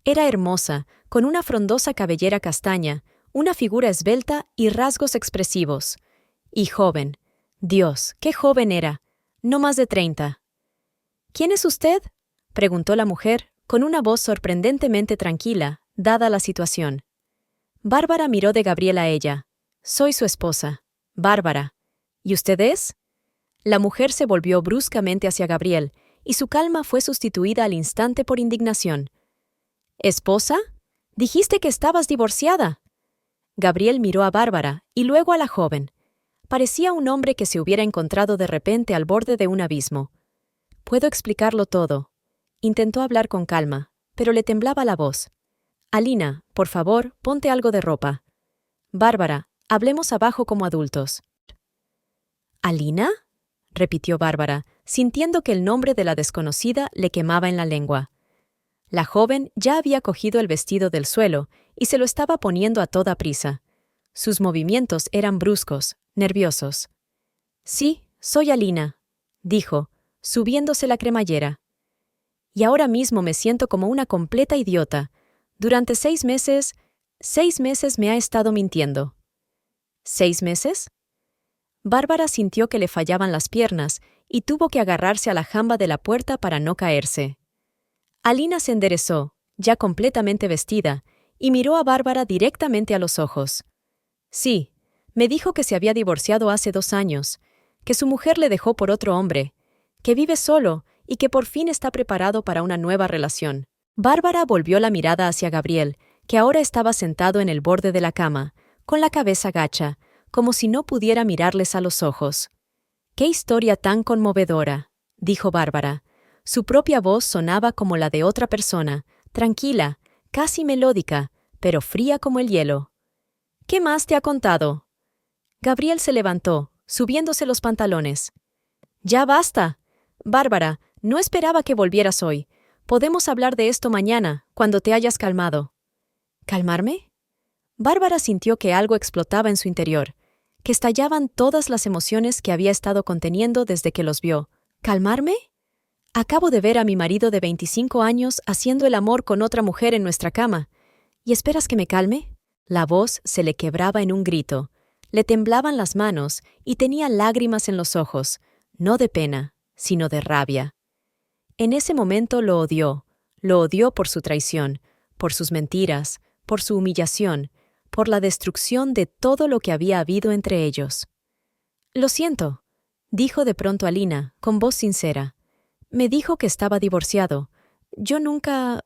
Era hermosa, con una frondosa cabellera castaña, una figura esbelta y rasgos expresivos. Y joven. Dios, qué joven era. No más de 30. «¿Quién es usted?», preguntó la mujer, con una voz sorprendentemente tranquila, dada la situación. Bárbara miró de Gabriel a ella. «Soy su esposa, Bárbara. ¿Y usted es?». La mujer se volvió bruscamente hacia Gabriel, y su calma fue sustituida al instante por indignación. «¿Esposa? Dijiste que estabas divorciada». Gabriel miró a Bárbara y luego a la joven. Parecía un hombre que se hubiera encontrado de repente al borde de un abismo. «Puedo explicarlo todo». Intentó hablar con calma, pero le temblaba la voz. «Alina, por favor, ponte algo de ropa». «Bárbara, hablemos abajo como adultos». «¿Alina?», repitió Bárbara, sintiendo que el nombre de la desconocida le quemaba en la lengua. La joven ya había cogido el vestido del suelo y se lo estaba poniendo a toda prisa. Sus movimientos eran bruscos, nerviosos. «Sí, soy Alina», dijo, subiéndose la cremallera. «Y ahora mismo me siento como una completa idiota. Durante 6 meses me ha estado mintiendo». ¿6 meses? Bárbara sintió que le fallaban las piernas y tuvo que agarrarse a la jamba de la puerta para no caerse. Alina se enderezó, ya completamente vestida, y miró a Bárbara directamente a los ojos. «Sí, me dijo que se había divorciado hace 2 años, que su mujer le dejó por otro hombre, que vive solo y que por fin está preparado para una nueva relación». Bárbara volvió la mirada hacia Gabriel, que ahora estaba sentado en el borde de la cama, con la cabeza gacha, como si no pudiera mirarles a los ojos. «¡Qué historia tan conmovedora!», dijo Bárbara. Su propia voz sonaba como la de otra persona, tranquila, casi melódica, pero fría como el hielo. «¿Qué más te ha contado?». Gabriel se levantó, subiéndose los pantalones. «Ya basta. Bárbara, no esperaba que volvieras hoy. Podemos hablar de esto mañana, cuando te hayas calmado». ¿Calmarme? Bárbara sintió que algo explotaba en su interior, que estallaban todas las emociones que había estado conteniendo desde que los vio. ¿Calmarme? Acabo de ver a mi marido de 25 años haciendo el amor con otra mujer en nuestra cama. ¿Y esperas que me calme? La voz se le quebraba en un grito. Le temblaban las manos y tenía lágrimas en los ojos, no de pena, sino de rabia. En ese momento lo odió por su traición, por sus mentiras, por su humillación, por la destrucción de todo lo que había habido entre ellos. «Lo siento», dijo de pronto Alina, con voz sincera. «Me dijo que estaba divorciado. Yo nunca...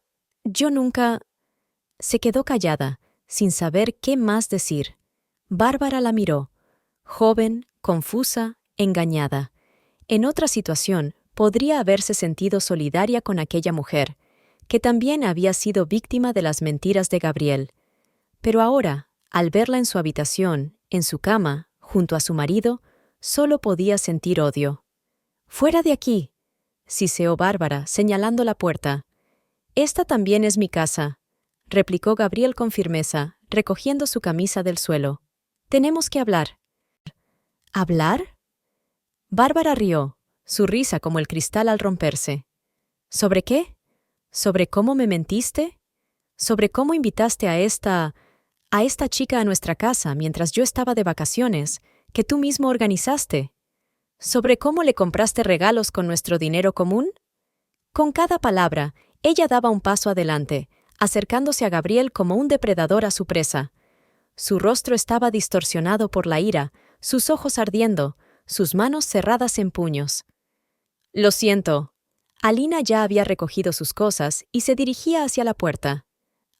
Se quedó callada, sin saber qué más decir. Bárbara la miró, joven, confusa, engañada. En otra situación, podría haberse sentido solidaria con aquella mujer, que también había sido víctima de las mentiras de Gabriel. Pero ahora, al verla en su habitación, en su cama, junto a su marido, solo podía sentir odio. «¡Fuera de aquí!», siseó Bárbara, señalando la puerta. «Esta también es mi casa», replicó Gabriel con firmeza, recogiendo su camisa del suelo. «Tenemos que hablar». ¿Hablar? Bárbara rió, su risa como el cristal al romperse. ¿Sobre qué? ¿Sobre cómo me mentiste? ¿Sobre cómo invitaste a esta chica a nuestra casa mientras yo estaba de vacaciones, que tú mismo organizaste? ¿Sobre cómo le compraste regalos con nuestro dinero común? Con cada palabra, ella daba un paso adelante, acercándose a Gabriel como un depredador a su presa. Su rostro estaba distorsionado por la ira, sus ojos ardiendo, sus manos cerradas en puños. «Lo siento». Alina ya había recogido sus cosas y se dirigía hacia la puerta.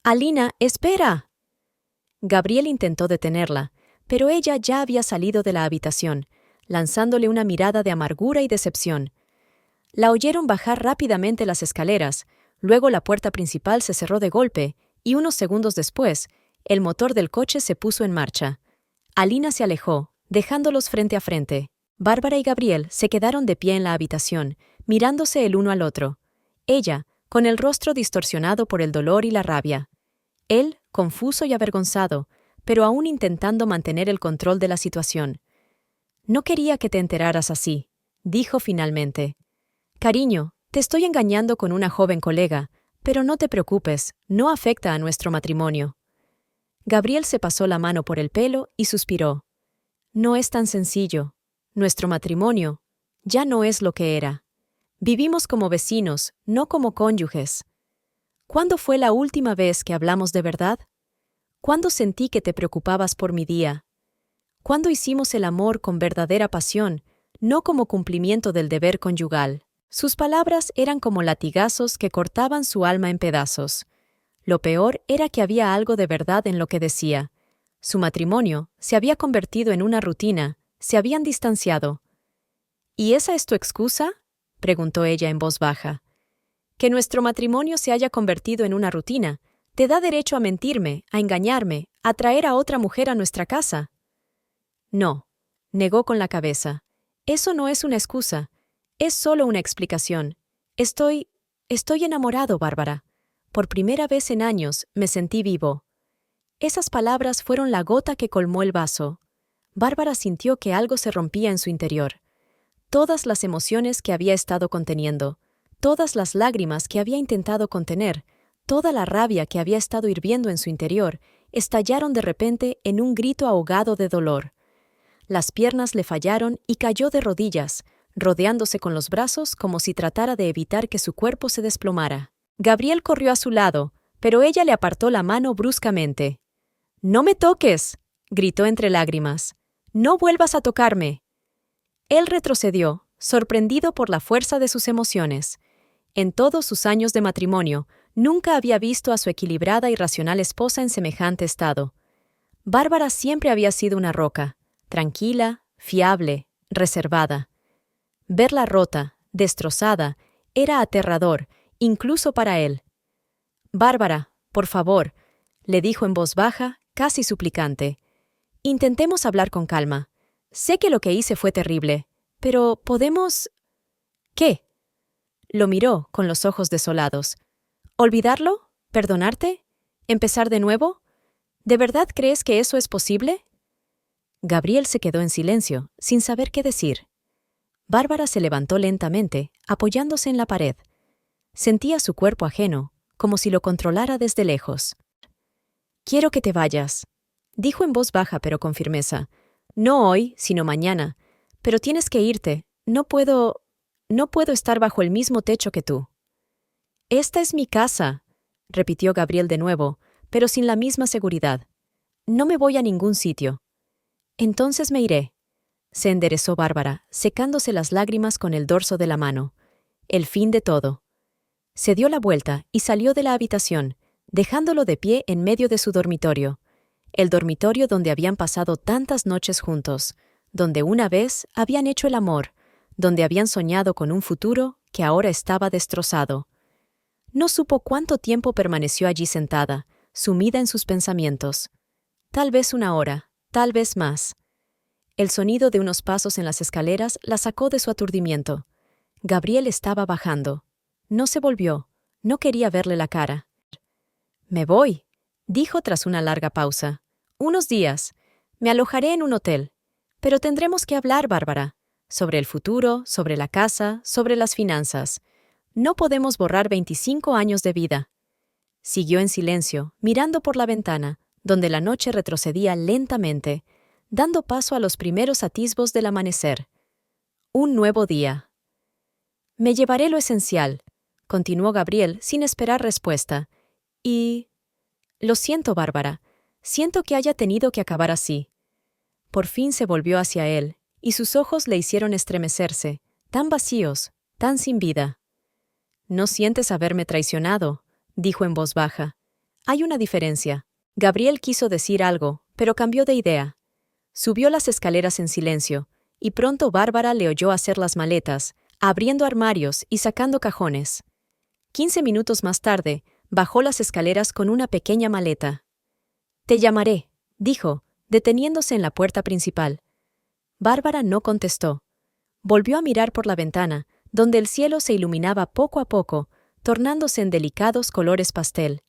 «Alina, espera». Gabriel intentó detenerla, pero ella ya había salido de la habitación, lanzándole una mirada de amargura y decepción. La oyeron bajar rápidamente las escaleras, luego la puerta principal se cerró de golpe y unos segundos después, el motor del coche se puso en marcha. Alina se alejó, dejándolos frente a frente. Bárbara y Gabriel se quedaron de pie en la habitación, mirándose el uno al otro. Ella, con el rostro distorsionado por el dolor y la rabia. Él, confuso y avergonzado, pero aún intentando mantener el control de la situación. «No quería que te enteraras así», dijo finalmente. «Cariño, te estoy engañando con una joven colega, pero no te preocupes, no afecta a nuestro matrimonio». Gabriel se pasó la mano por el pelo y suspiró. «No es tan sencillo. Nuestro matrimonio ya no es lo que era. Vivimos como vecinos, no como cónyuges. ¿Cuándo fue la última vez que hablamos de verdad? ¿Cuándo sentí que te preocupabas por mi día? ¿Cuándo hicimos el amor con verdadera pasión, no como cumplimiento del deber conyugal?» Sus palabras eran como latigazos que cortaban su alma en pedazos. Lo peor era que había algo de verdad en lo que decía. Su matrimonio se había convertido en una rutina, se habían distanciado. «¿Y esa es tu excusa?», preguntó ella en voz baja. Que nuestro matrimonio se haya convertido en una rutina te da derecho a mentirme, a engañarme, a traer a otra mujer a nuestra casa. No, negó con la cabeza. Eso no es una excusa. Es solo una explicación. Estoy enamorado, Bárbara. Por primera vez en años me sentí vivo. Esas palabras fueron la gota que colmó el vaso. Bárbara sintió que algo se rompía en su interior. Todas las emociones que había estado conteniendo, todas las lágrimas que había intentado contener, toda la rabia que había estado hirviendo en su interior, estallaron de repente en un grito ahogado de dolor. Las piernas le fallaron y cayó de rodillas, rodeándose con los brazos como si tratara de evitar que su cuerpo se desplomara. Gabriel corrió a su lado, pero ella le apartó la mano bruscamente. «¡No me toques!», gritó entre lágrimas. «¡No vuelvas a tocarme!». Él retrocedió, sorprendido por la fuerza de sus emociones. En todos sus años de matrimonio, nunca había visto a su equilibrada y racional esposa en semejante estado. Bárbara siempre había sido una roca, tranquila, fiable, reservada. Verla rota, destrozada, era aterrador, incluso para él. «Bárbara, por favor», le dijo en voz baja, casi suplicante. «Intentemos hablar con calma. Sé que lo que hice fue terrible, pero ¿podemos...» «¿Qué?». Lo miró con los ojos desolados. «¿Olvidarlo? ¿Perdonarte? ¿Empezar de nuevo? ¿De verdad crees que eso es posible?». Gabriel se quedó en silencio, sin saber qué decir. Bárbara se levantó lentamente, apoyándose en la pared. Sentía su cuerpo ajeno, como si lo controlara desde lejos. «Quiero que te vayas», dijo en voz baja pero con firmeza. «No hoy, sino mañana. Pero tienes que irte. No puedo estar bajo el mismo techo que tú». «Esta es mi casa», repitió Gabriel de nuevo, pero sin la misma seguridad. «No me voy a ningún sitio». «Entonces me iré». Se enderezó Bárbara, secándose las lágrimas con el dorso de la mano. El fin de todo. Se dio la vuelta y salió de la habitación, dejándolo de pie en medio de su dormitorio. El dormitorio donde habían pasado tantas noches juntos, donde una vez habían hecho el amor, donde habían soñado con un futuro que ahora estaba destrozado. No supo cuánto tiempo permaneció allí sentada, sumida en sus pensamientos. Tal vez una hora, tal vez más. El sonido de unos pasos en las escaleras la sacó de su aturdimiento. Gabriel estaba bajando. No se volvió, no quería verle la cara. «Me voy», dijo tras una larga pausa. «Unos días. Me alojaré en un hotel. Pero tendremos que hablar, Bárbara, sobre el futuro, sobre la casa, sobre las finanzas. No podemos borrar 25 años de vida». Siguió en silencio, mirando por la ventana, donde la noche retrocedía lentamente, dando paso a los primeros atisbos del amanecer. Un nuevo día. «Me llevaré lo esencial», continuó Gabriel sin esperar respuesta. «Y... lo siento, Bárbara. Siento que haya tenido que acabar así». Por fin se volvió hacia él, y sus ojos le hicieron estremecerse, tan vacíos, tan sin vida. «No sientes haberme traicionado», dijo en voz baja. «Hay una diferencia». Gabriel quiso decir algo, pero cambió de idea. Subió las escaleras en silencio, y pronto Bárbara le oyó hacer las maletas, abriendo armarios y sacando cajones. 15 minutos más tarde, bajó las escaleras con una pequeña maleta. «Te llamaré», dijo, deteniéndose en la puerta principal. Bárbara no contestó. Volvió a mirar por la ventana, donde el cielo se iluminaba poco a poco, tornándose en delicados colores pastel.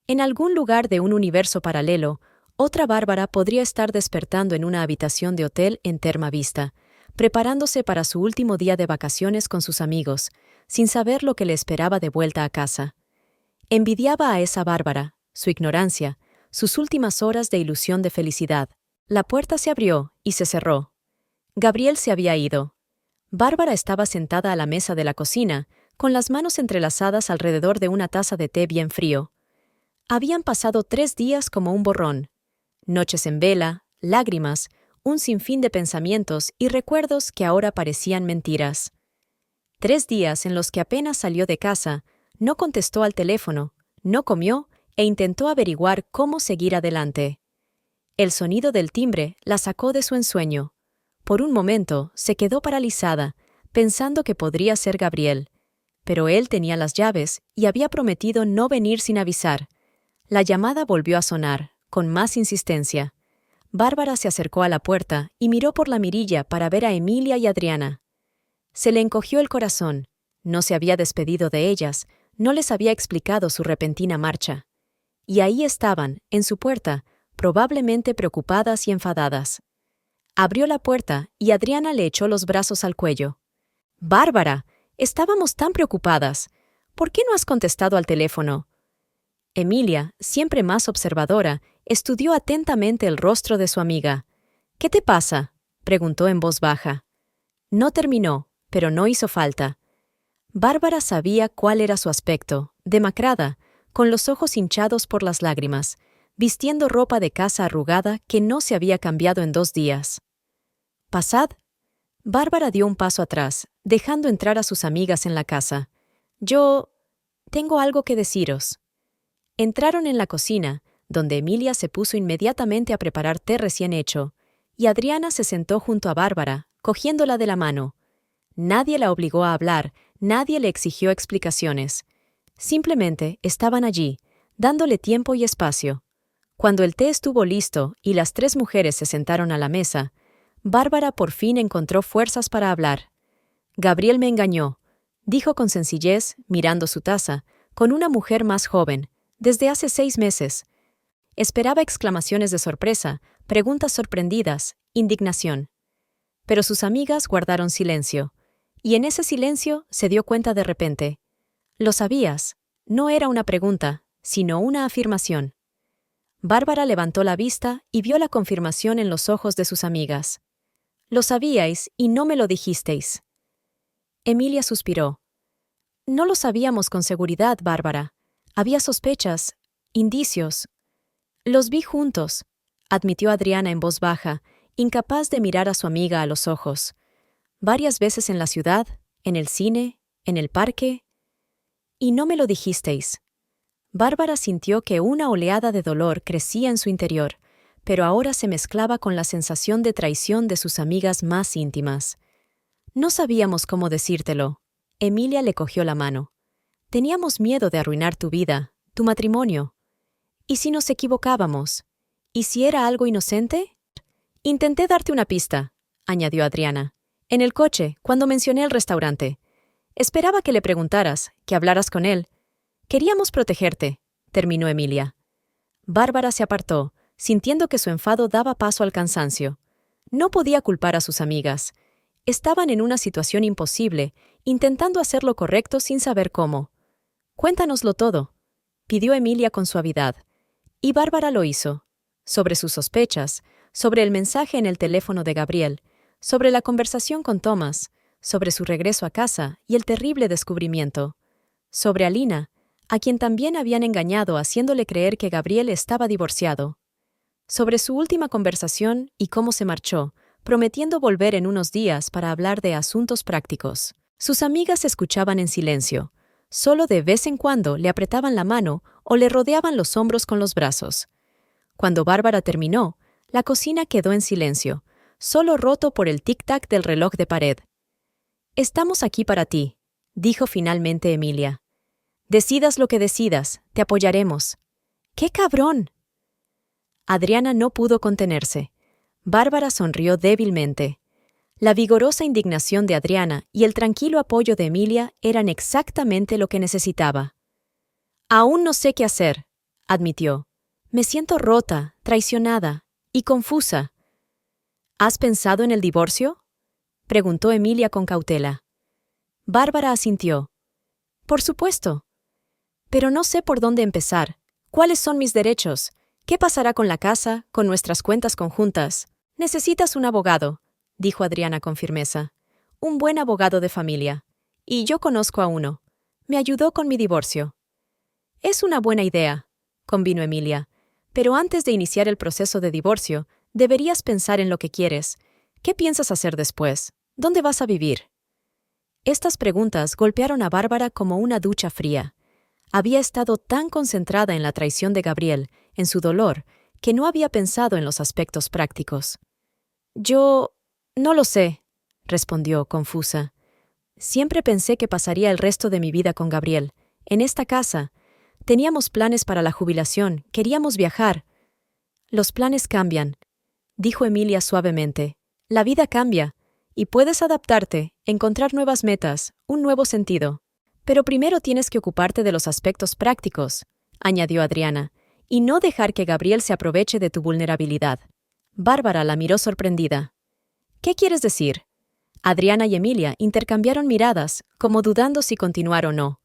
En algún lugar de un universo paralelo, otra Bárbara podría estar despertando en una habitación de hotel en Terma Vista, preparándose para su último día de vacaciones con sus amigos, sin saber lo que le esperaba de vuelta a casa. Envidiaba a esa Bárbara, su ignorancia, sus últimas horas de ilusión de felicidad. La puerta se abrió y se cerró. Gabriel se había ido. Bárbara estaba sentada a la mesa de la cocina, con las manos entrelazadas alrededor de una taza de té bien frío. Habían pasado 3 días como un borrón. Noches en vela, lágrimas, un sinfín de pensamientos y recuerdos que ahora parecían mentiras. 3 días en los que apenas salió de casa, no contestó al teléfono, no comió e intentó averiguar cómo seguir adelante. El sonido del timbre la sacó de su ensueño. Por un momento se quedó paralizada, pensando que podría ser Gabriel. pero él tenía las llaves y había prometido no venir sin avisar. La llamada volvió a sonar, con más insistencia. Bárbara se acercó a la puerta y miró por la mirilla para ver a Emilia y Adriana. Se le encogió el corazón. No se había despedido de ellas, no les había explicado su repentina marcha. Y ahí estaban, en su puerta, probablemente preocupadas y enfadadas. Abrió la puerta y Adriana le echó los brazos al cuello. «¡Bárbara! Estábamos tan preocupadas. ¿Por qué no has contestado al teléfono?» Emilia, siempre más observadora, estudió atentamente el rostro de su amiga. «¿Qué te pasa?», preguntó en voz baja. No terminó, pero no hizo falta. Bárbara sabía cuál era su aspecto, demacrada, con los ojos hinchados por las lágrimas, vistiendo ropa de casa arrugada que no se había cambiado en 2 días. «¿Pasad?» Bárbara dio un paso atrás, dejando entrar a sus amigas en la casa. «Yo tengo algo que deciros». Entraron en la cocina, donde Emilia se puso inmediatamente a preparar té recién hecho, y Adriana se sentó junto a Bárbara, cogiéndola de la mano. Nadie la obligó a hablar, nadie le exigió explicaciones. Simplemente estaban allí, dándole tiempo y espacio. Cuando el té estuvo listo y las 3 mujeres se sentaron a la mesa, Bárbara por fin encontró fuerzas para hablar. «Gabriel me engañó», dijo con sencillez, mirando su taza, con una mujer más joven, desde hace 6 meses. Esperaba exclamaciones de sorpresa, preguntas sorprendidas, indignación. Pero sus amigas guardaron silencio, y en ese silencio se dio cuenta de repente. «Lo sabías», no era una pregunta, sino una afirmación. Bárbara levantó la vista y vio la confirmación en los ojos de sus amigas. «Lo sabíais y no me lo dijisteis». Emilia suspiró. «No lo sabíamos con seguridad, Bárbara. Había sospechas, indicios». «Los vi juntos», admitió Adriana en voz baja, incapaz de mirar a su amiga a los ojos. «Varias veces en la ciudad, en el cine, en el parque. Y no me lo dijisteis». Bárbara sintió que una oleada de dolor crecía en su interior, pero ahora se mezclaba con la sensación de traición de sus amigas más íntimas. «No sabíamos cómo decírtelo». Emilia le cogió la mano. «Teníamos miedo de arruinar tu vida, tu matrimonio. ¿Y si nos equivocábamos? ¿Y si era algo inocente?» «Intenté darte una pista», añadió Adriana. «En el coche, cuando mencioné el restaurante. Esperaba que le preguntaras, que hablaras con él. Queríamos protegerte», terminó Emilia. Bárbara se apartó, sintiendo que su enfado daba paso al cansancio. No podía culpar a sus amigas. Estaban en una situación imposible, intentando hacer lo correcto sin saber cómo. «Cuéntanoslo todo», pidió Emilia con suavidad. Y Bárbara lo hizo. Sobre sus sospechas, sobre el mensaje en el teléfono de Gabriel, sobre la conversación con Thomas, sobre su regreso a casa y el terrible descubrimiento. Sobre Alina, a quien también habían engañado haciéndole creer que Gabriel estaba divorciado. Sobre su última conversación y cómo se marchó, prometiendo volver en unos días para hablar de asuntos prácticos. Sus amigas escuchaban en silencio. Solo de vez en cuando le apretaban la mano o le rodeaban los hombros con los brazos. Cuando Bárbara terminó, la cocina quedó en silencio, solo roto por el tic-tac del reloj de pared. «Estamos aquí para ti», dijo finalmente Emilia. «Decidas lo que decidas, te apoyaremos». «¡Qué cabrón!». Adriana no pudo contenerse. Bárbara sonrió débilmente. La vigorosa indignación de Adriana y el tranquilo apoyo de Emilia eran exactamente lo que necesitaba. «Aún no sé qué hacer», admitió. «Me siento rota, traicionada y confusa». «¿Has pensado en el divorcio?», preguntó Emilia con cautela. Bárbara asintió. «Por supuesto. Pero no sé por dónde empezar. ¿Cuáles son mis derechos? ¿Qué pasará con la casa, con nuestras cuentas conjuntas? Necesitas un abogado», dijo Adriana con firmeza. «Un buen abogado de familia. Y yo conozco a uno. Me ayudó con mi divorcio». «Es una buena idea», convino Emilia. «Pero antes de iniciar el proceso de divorcio, deberías pensar en lo que quieres. ¿Qué piensas hacer después? ¿Dónde vas a vivir?». Estas preguntas golpearon a Bárbara como una ducha fría. Había estado tan concentrada en la traición de Gabriel, en su dolor, que no había pensado en los aspectos prácticos. «Yo no lo sé», respondió, confusa. Siempre pensé que pasaría el resto de mi vida con Gabriel, en esta casa. Teníamos planes para la jubilación, queríamos viajar. Los planes cambian, dijo Emilia suavemente. La vida cambia, y puedes adaptarte, encontrar nuevas metas, un nuevo sentido. Pero primero tienes que ocuparte de los aspectos prácticos, añadió Adriana, y no dejar que Gabriel se aproveche de tu vulnerabilidad. Bárbara la miró sorprendida. ¿Qué quieres decir? Adriana y Emilia intercambiaron miradas, como dudando si continuar o no.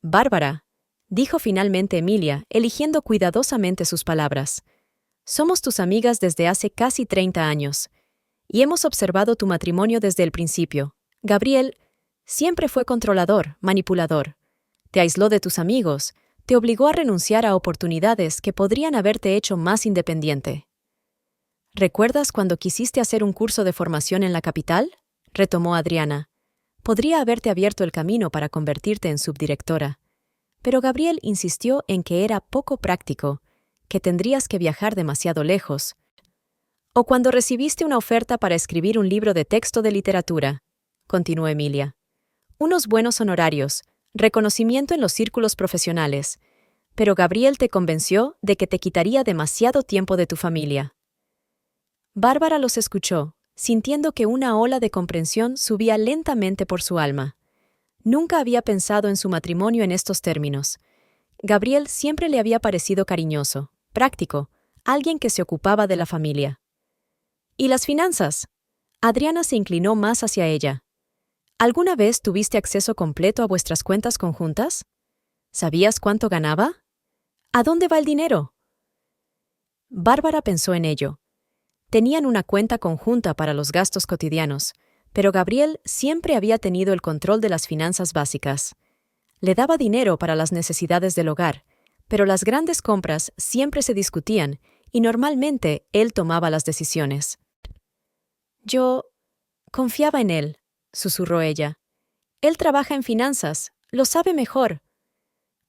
Bárbara, dijo finalmente Emilia, eligiendo cuidadosamente sus palabras. Somos tus amigas desde hace casi 30 años, y hemos observado tu matrimonio desde el principio. Gabriel siempre fue controlador, manipulador. Te aisló de tus amigos, te obligó a renunciar a oportunidades que podrían haberte hecho más independiente. ¿Recuerdas cuando quisiste hacer un curso de formación en la capital? Retomó Adriana. Podría haberte abierto el camino para convertirte en subdirectora. Pero Gabriel insistió en que era poco práctico, que tendrías que viajar demasiado lejos. O cuando recibiste una oferta para escribir un libro de texto de literatura, continuó Emilia. Unos buenos honorarios, reconocimiento en los círculos profesionales, pero Gabriel te convenció de que te quitaría demasiado tiempo de tu familia. Bárbara los escuchó, sintiendo que una ola de comprensión subía lentamente por su alma. Nunca había pensado en su matrimonio en estos términos. Gabriel siempre le había parecido cariñoso, práctico, alguien que se ocupaba de la familia. ¿Y las finanzas? Adriana se inclinó más hacia ella. ¿Alguna vez tuviste acceso completo a vuestras cuentas conjuntas? ¿Sabías cuánto ganaba? ¿A dónde va el dinero? Bárbara pensó en ello. Tenían una cuenta conjunta para los gastos cotidianos, pero Gabriel siempre había tenido el control de las finanzas básicas. Le daba dinero para las necesidades del hogar, pero las grandes compras siempre se discutían y normalmente él tomaba las decisiones. Yo confiaba en él, susurró ella. Él trabaja en finanzas, lo sabe mejor.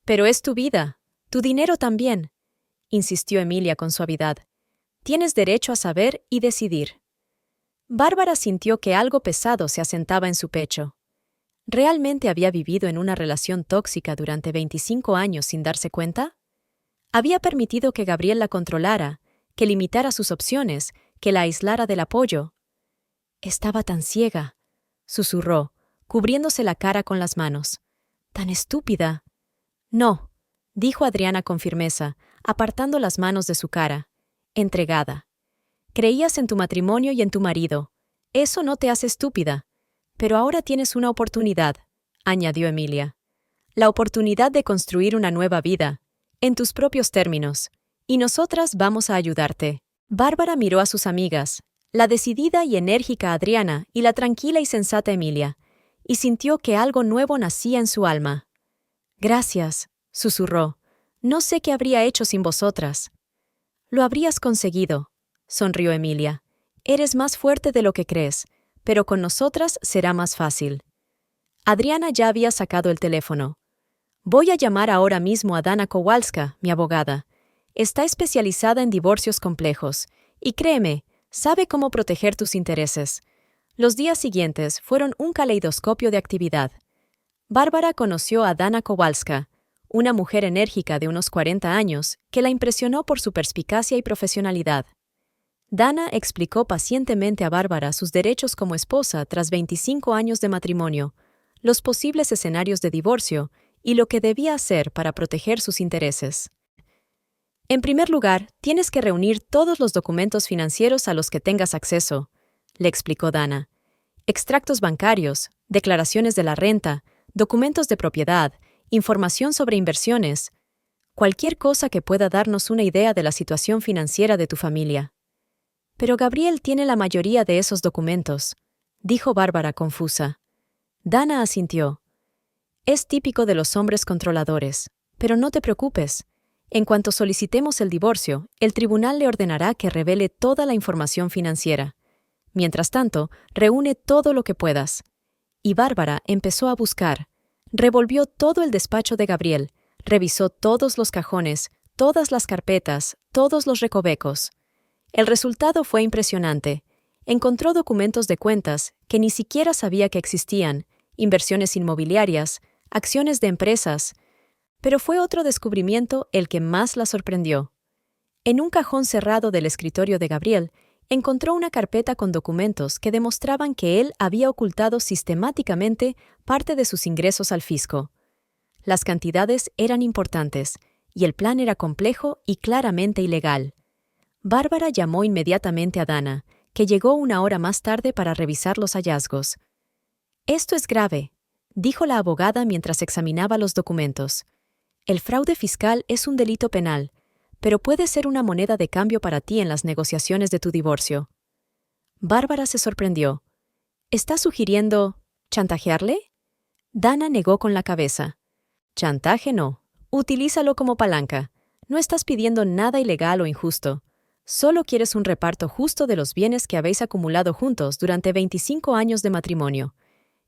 Pero es tu vida, tu dinero también, insistió Emilia con suavidad. Tienes derecho a saber y decidir. Bárbara sintió que algo pesado se asentaba en su pecho. ¿Realmente había vivido en una relación tóxica durante 25 años sin darse cuenta? Había permitido que Gabriel la controlara, que limitara sus opciones, que la aislara del apoyo. Estaba tan ciega, susurró, cubriéndose la cara con las manos. Tan estúpida. No, dijo Adriana con firmeza, apartando las manos de su cara. Entregada. Creías en tu matrimonio y en tu marido. Eso no te hace estúpida. Pero ahora tienes una oportunidad, añadió Emilia. La oportunidad de construir una nueva vida, en tus propios términos. Y nosotras vamos a ayudarte. Bárbara miró a sus amigas, la decidida y enérgica Adriana y la tranquila y sensata Emilia, y sintió que algo nuevo nacía en su alma. Gracias, susurró. No sé qué habría hecho sin vosotras. Lo habrías conseguido, sonrió Emilia. Eres más fuerte de lo que crees, pero con nosotras será más fácil. Adriana ya había sacado el teléfono. Voy a llamar ahora mismo a Dana Kowalska, mi abogada. Está especializada en divorcios complejos, y créeme, sabe cómo proteger tus intereses. Los días siguientes fueron un caleidoscopio de actividad. Bárbara conoció a Dana Kowalska, una mujer enérgica de unos 40 años que la impresionó por su perspicacia y profesionalidad. Dana explicó pacientemente a Bárbara sus derechos como esposa tras 25 años de matrimonio, los posibles escenarios de divorcio y lo que debía hacer para proteger sus intereses. En primer lugar, tienes que reunir todos los documentos financieros a los que tengas acceso, le explicó Dana. Extractos bancarios, declaraciones de la renta, documentos de propiedad, información sobre inversiones, cualquier cosa que pueda darnos una idea de la situación financiera de tu familia. Pero Gabriel tiene la mayoría de esos documentos, dijo Bárbara confusa. Dana asintió. Es típico de los hombres controladores, pero no te preocupes. En cuanto solicitemos el divorcio, el tribunal le ordenará que revele toda la información financiera. Mientras tanto, reúne todo lo que puedas. Y Bárbara empezó a buscar. Revolvió todo el despacho de Gabriel, revisó todos los cajones, todas las carpetas, todos los recovecos. El resultado fue impresionante. Encontró documentos de cuentas que ni siquiera sabía que existían inversiones inmobiliarias, acciones de empresas. Pero fue otro descubrimiento el que más la sorprendió. En un cajón cerrado del escritorio de Gabriel, encontró una carpeta con documentos que demostraban que él había ocultado sistemáticamente parte de sus ingresos al fisco. Las cantidades eran importantes, y el plan era complejo y claramente ilegal. Bárbara llamó inmediatamente a Dana, que llegó una hora más tarde para revisar los hallazgos. «Esto es grave», dijo la abogada mientras examinaba los documentos. «El fraude fiscal es un delito penal, pero puede ser una moneda de cambio para ti en las negociaciones de tu divorcio». Bárbara se sorprendió. «¿Estás sugiriendo chantajearle?» Dana negó con la cabeza. «Chantaje no. Utilízalo como palanca. No estás pidiendo nada ilegal o injusto. Solo quieres un reparto justo de los bienes que habéis acumulado juntos durante 25 años de matrimonio.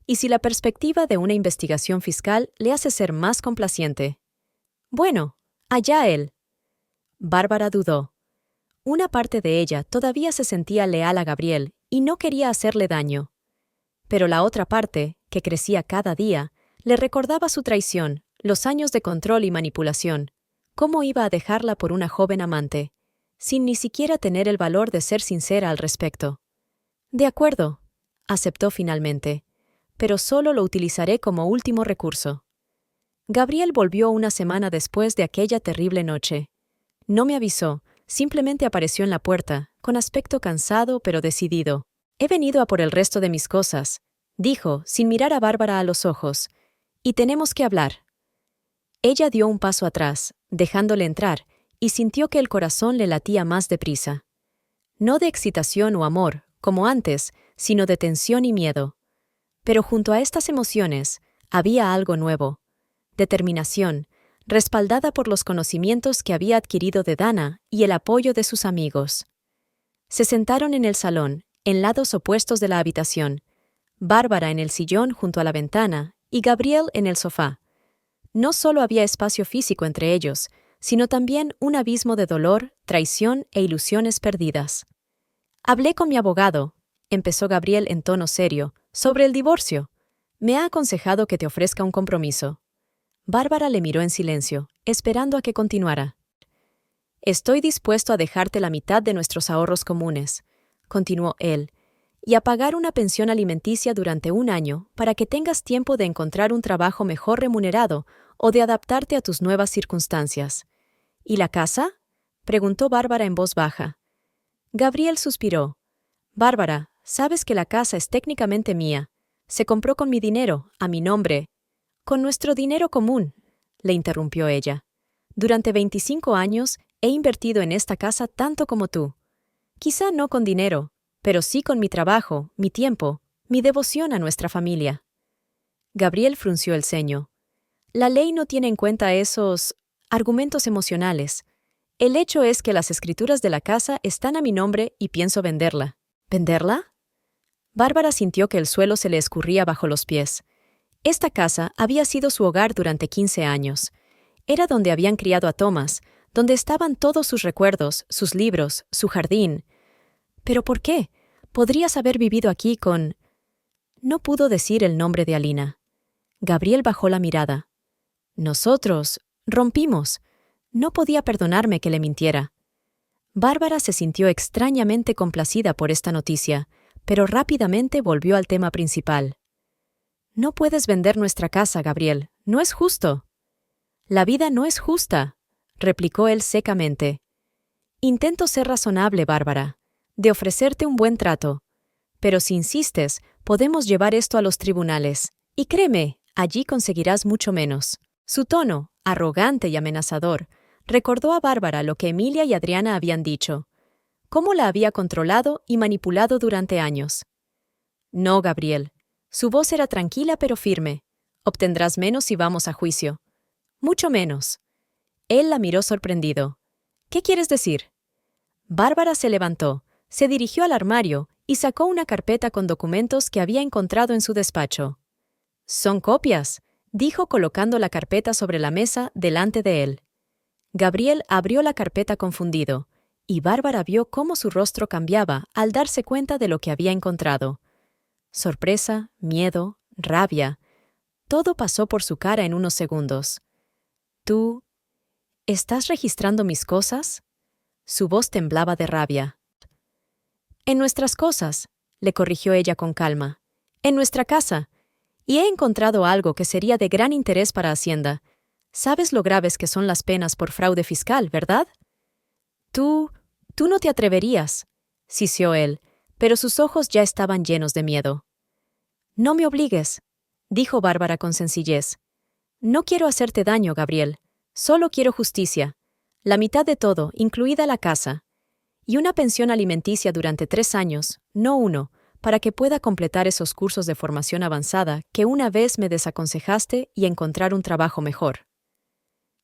Y si la perspectiva de una investigación fiscal le hace ser más complaciente. Bueno, allá él». Bárbara dudó. Una parte de ella todavía se sentía leal a Gabriel y no quería hacerle daño. Pero la otra parte, que crecía cada día, le recordaba su traición, los años de control y manipulación. ¿Cómo iba a dejarla por una joven amante, sin ni siquiera tener el valor de ser sincera al respecto? «De acuerdo», aceptó finalmente, «pero solo lo utilizaré como último recurso». Gabriel volvió una semana después de aquella terrible noche. No me avisó, simplemente apareció en la puerta, con aspecto cansado pero decidido. «He venido a por el resto de mis cosas», dijo, sin mirar a Bárbara a los ojos, «y tenemos que hablar». Ella dio un paso atrás, dejándole entrar, y sintió que el corazón le latía más deprisa. No de excitación o amor, como antes, sino de tensión y miedo. Pero junto a estas emociones, había algo nuevo. Determinación, respaldada por los conocimientos que había adquirido de Dana y el apoyo de sus amigos. Se sentaron en el salón, en lados opuestos de la habitación, Bárbara en el sillón junto a la ventana y Gabriel en el sofá. No solo había espacio físico entre ellos, sino también un abismo de dolor, traición e ilusiones perdidas. «Hablé con mi abogado», empezó Gabriel en tono serio, «sobre el divorcio. Me ha aconsejado que te ofrezca un compromiso». Bárbara le miró en silencio, esperando a que continuara. «Estoy dispuesto a dejarte la mitad de nuestros ahorros comunes», continuó él, «y a pagar una pensión alimenticia durante 1 año para que tengas tiempo de encontrar un trabajo mejor remunerado o de adaptarte a tus nuevas circunstancias». «¿Y la casa?», preguntó Bárbara en voz baja. Gabriel suspiró. «Bárbara, sabes que la casa es técnicamente mía. Se compró con mi dinero, a mi nombre». «Con nuestro dinero común», le interrumpió ella. «Durante 25 años he invertido en esta casa tanto como tú. Quizá no con dinero, pero sí con mi trabajo, mi tiempo, mi devoción a nuestra familia». Gabriel frunció el ceño. «La ley no tiene en cuenta esos argumentos emocionales. El hecho es que las escrituras de la casa están a mi nombre y pienso venderla». «¿Venderla?». Bárbara sintió que el suelo se le escurría bajo los pies. Esta casa había sido su hogar durante 15 años. Era donde habían criado a Thomas, donde estaban todos sus recuerdos, sus libros, su jardín. ¿Pero por qué? ¿Podrías haber vivido aquí con...? No pudo decir el nombre de Alina. Gabriel bajó la mirada. «Nosotros rompimos. No podía perdonarme que le mintiera». Bárbara se sintió extrañamente complacida por esta noticia, pero rápidamente volvió al tema principal. «No puedes vender nuestra casa, Gabriel. No es justo». «La vida no es justa», replicó él secamente. «Intento ser razonable, Bárbara, de ofrecerte un buen trato. Pero si insistes, podemos llevar esto a los tribunales. Y créeme, allí conseguirás mucho menos». Su tono, arrogante y amenazador, recordó a Bárbara lo que Emilia y Adriana habían dicho, cómo la había controlado y manipulado durante años. «No, Gabriel». Su voz era tranquila pero firme. «Obtendrás menos si vamos a juicio». «Mucho menos». Él la miró sorprendido. «¿Qué quieres decir?». Bárbara se levantó, se dirigió al armario y sacó una carpeta con documentos que había encontrado en su despacho. «Son copias», dijo colocando la carpeta sobre la mesa delante de él. Gabriel abrió la carpeta confundido, y Bárbara vio cómo su rostro cambiaba al darse cuenta de lo que había encontrado. Sorpresa, miedo, rabia, todo pasó por su cara en unos segundos. ¿Tú estás registrando mis cosas? Su voz temblaba de rabia. En nuestras cosas, le corrigió ella con calma. En nuestra casa. Y he encontrado algo que sería de gran interés para Hacienda. Sabes lo graves que son las penas por fraude fiscal, ¿verdad? Tú no te atreverías, siseó él, pero sus ojos ya estaban llenos de miedo. No me obligues, dijo Bárbara con sencillez. No quiero hacerte daño, Gabriel. Solo quiero justicia. La mitad de todo, incluida la casa. Y una pensión alimenticia durante 3 años, no 1, para que pueda completar esos cursos de formación avanzada que una vez me desaconsejaste y encontrar un trabajo mejor.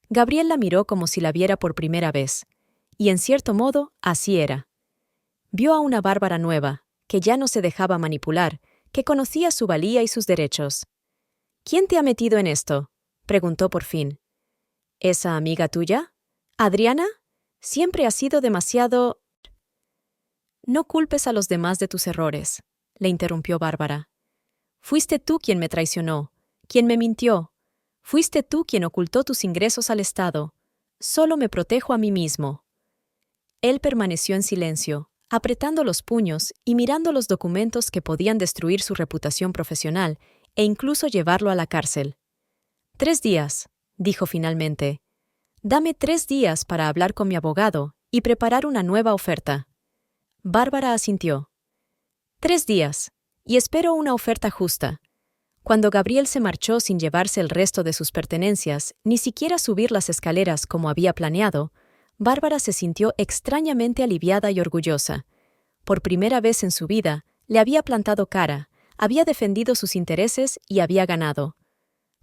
Gabriel la miró como si la viera por primera vez, y en cierto modo, así era. Vio a una Bárbara nueva, que ya no se dejaba manipular, que conocía su valía y sus derechos. ¿Quién te ha metido en esto?, preguntó por fin. ¿Esa amiga tuya? ¿Adriana? Siempre ha sido demasiado... No culpes a los demás de tus errores, le interrumpió Bárbara. Fuiste tú quien me traicionó, quien me mintió. Fuiste tú quien ocultó tus ingresos al Estado. Solo me protejo a mí mismo. Él permaneció en silencio, apretando los puños y mirando los documentos que podían destruir su reputación profesional e incluso llevarlo a la cárcel. 3 días, dijo finalmente. Dame 3 días para hablar con mi abogado y preparar una nueva oferta. Bárbara asintió. 3 días, y espero una oferta justa. Cuando Gabriel se marchó sin llevarse el resto de sus pertenencias, ni siquiera subir las escaleras como había planeado, Bárbara se sintió extrañamente aliviada y orgullosa. Por primera vez en su vida, le había plantado cara, había defendido sus intereses y había ganado.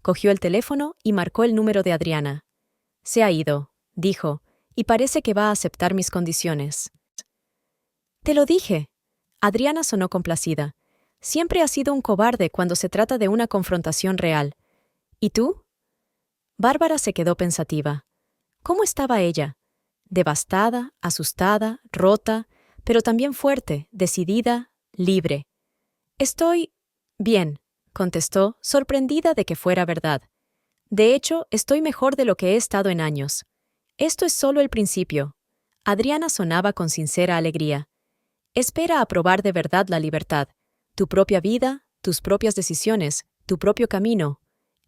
Cogió el teléfono y marcó el número de Adriana. Se ha ido, dijo, y parece que va a aceptar mis condiciones. Te lo dije. Adriana sonó complacida. Siempre has sido un cobarde cuando se trata de una confrontación real. ¿Y tú? Bárbara se quedó pensativa. ¿Cómo estaba ella? Devastada, asustada, rota, pero también fuerte, decidida, libre. Estoy bien, contestó, sorprendida de que fuera verdad. De hecho, estoy mejor de lo que he estado en años. Esto es solo el principio. Adriana sonaba con sincera alegría. Espera a probar de verdad la libertad, tu propia vida, tus propias decisiones, tu propio camino.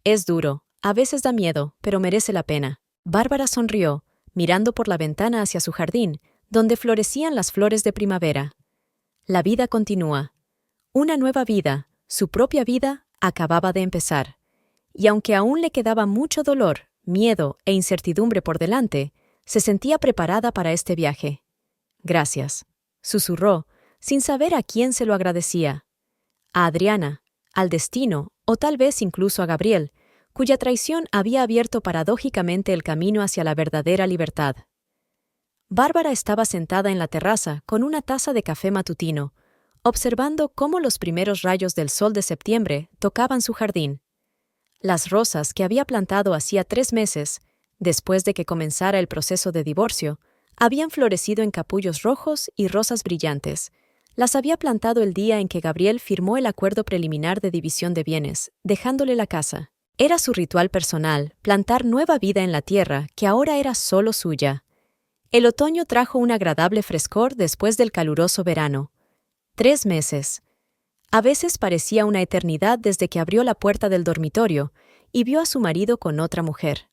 Es duro, a veces da miedo, pero merece la pena. Bárbara sonrió, mirando por la ventana hacia su jardín, donde florecían las flores de primavera. La vida continúa. Una nueva vida, su propia vida, acababa de empezar. Y aunque aún le quedaba mucho dolor, miedo e incertidumbre por delante, se sentía preparada para este viaje. Gracias, susurró, sin saber a quién se lo agradecía. A Adriana, al destino, o tal vez incluso a Gabriel, cuya traición había abierto paradójicamente el camino hacia la verdadera libertad. Bárbara estaba sentada en la terraza con una taza de café matutino, observando cómo los primeros rayos del sol de septiembre tocaban su jardín. Las rosas que había plantado hacía 3 meses, después de que comenzara el proceso de divorcio, habían florecido en capullos rojos y rosas brillantes. Las había plantado el día en que Gabriel firmó el acuerdo preliminar de división de bienes, dejándole la casa. Era su ritual personal, plantar nueva vida en la tierra que ahora era solo suya. El otoño trajo un agradable frescor después del caluroso verano. 3 meses. A veces parecía una eternidad desde que abrió la puerta del dormitorio y vio a su marido con otra mujer.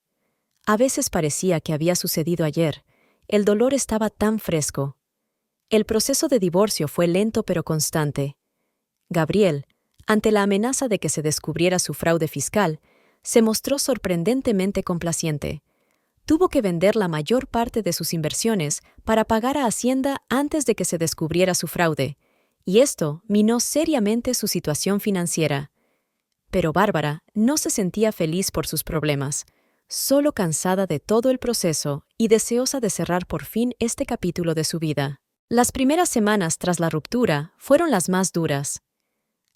A veces parecía que había sucedido ayer. El dolor estaba tan fresco. El proceso de divorcio fue lento pero constante. Gabriel, ante la amenaza de que se descubriera su fraude fiscal, se mostró sorprendentemente complaciente. Tuvo que vender la mayor parte de sus inversiones para pagar a Hacienda antes de que se descubriera su fraude, y esto minó seriamente su situación financiera. Pero Bárbara no se sentía feliz por sus problemas, solo cansada de todo el proceso y deseosa de cerrar por fin este capítulo de su vida. Las primeras semanas tras la ruptura fueron las más duras.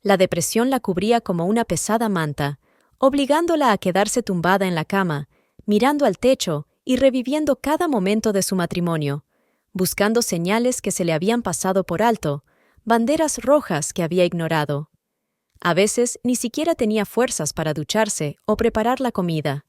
La depresión la cubría como una pesada manta, obligándola a quedarse tumbada en la cama, mirando al techo y reviviendo cada momento de su matrimonio, buscando señales que se le habían pasado por alto, banderas rojas que había ignorado. A veces ni siquiera tenía fuerzas para ducharse o preparar la comida.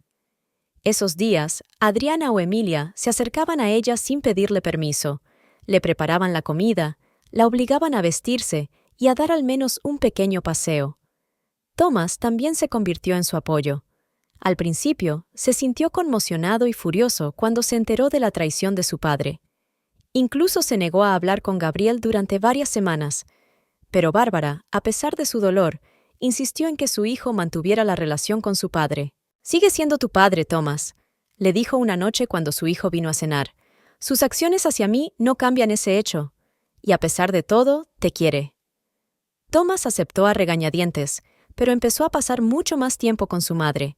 Esos días, Adriana o Emilia se acercaban a ella sin pedirle permiso, le preparaban la comida, la obligaban a vestirse y a dar al menos un pequeño paseo. Thomas también se convirtió en su apoyo. Al principio, se sintió conmocionado y furioso cuando se enteró de la traición de su padre. Incluso se negó a hablar con Gabriel durante varias semanas, pero Bárbara, a pesar de su dolor, insistió en que su hijo mantuviera la relación con su padre. «Sigue siendo tu padre, Thomas», le dijo una noche cuando su hijo vino a cenar. «Sus acciones hacia mí no cambian ese hecho. Y a pesar de todo, te quiere». Thomas aceptó a regañadientes, pero empezó a pasar mucho más tiempo con su madre.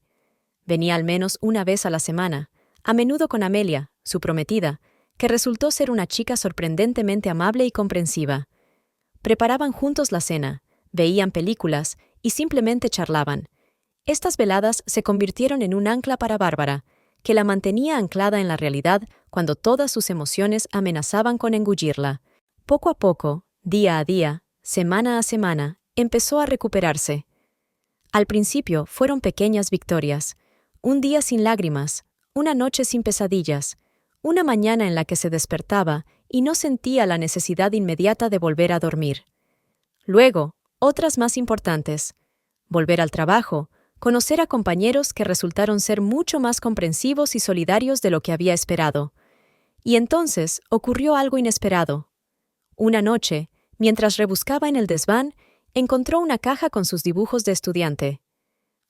Venía al menos una vez a la semana, a menudo con Amelia, su prometida, que resultó ser una chica sorprendentemente amable y comprensiva. Preparaban juntos la cena, veían películas y simplemente charlaban. Estas veladas se convirtieron en un ancla para Bárbara, que la mantenía anclada en la realidad cuando todas sus emociones amenazaban con engullirla. Poco a poco, día a día, semana a semana, empezó a recuperarse. Al principio fueron pequeñas victorias, un día sin lágrimas, una noche sin pesadillas, una mañana en la que se despertaba y no sentía la necesidad inmediata de volver a dormir. Luego, otras más importantes: volver al trabajo, conocer a compañeros que resultaron ser mucho más comprensivos y solidarios de lo que había esperado. Y entonces ocurrió algo inesperado. Una noche, mientras rebuscaba en el desván, encontró una caja con sus dibujos de estudiante.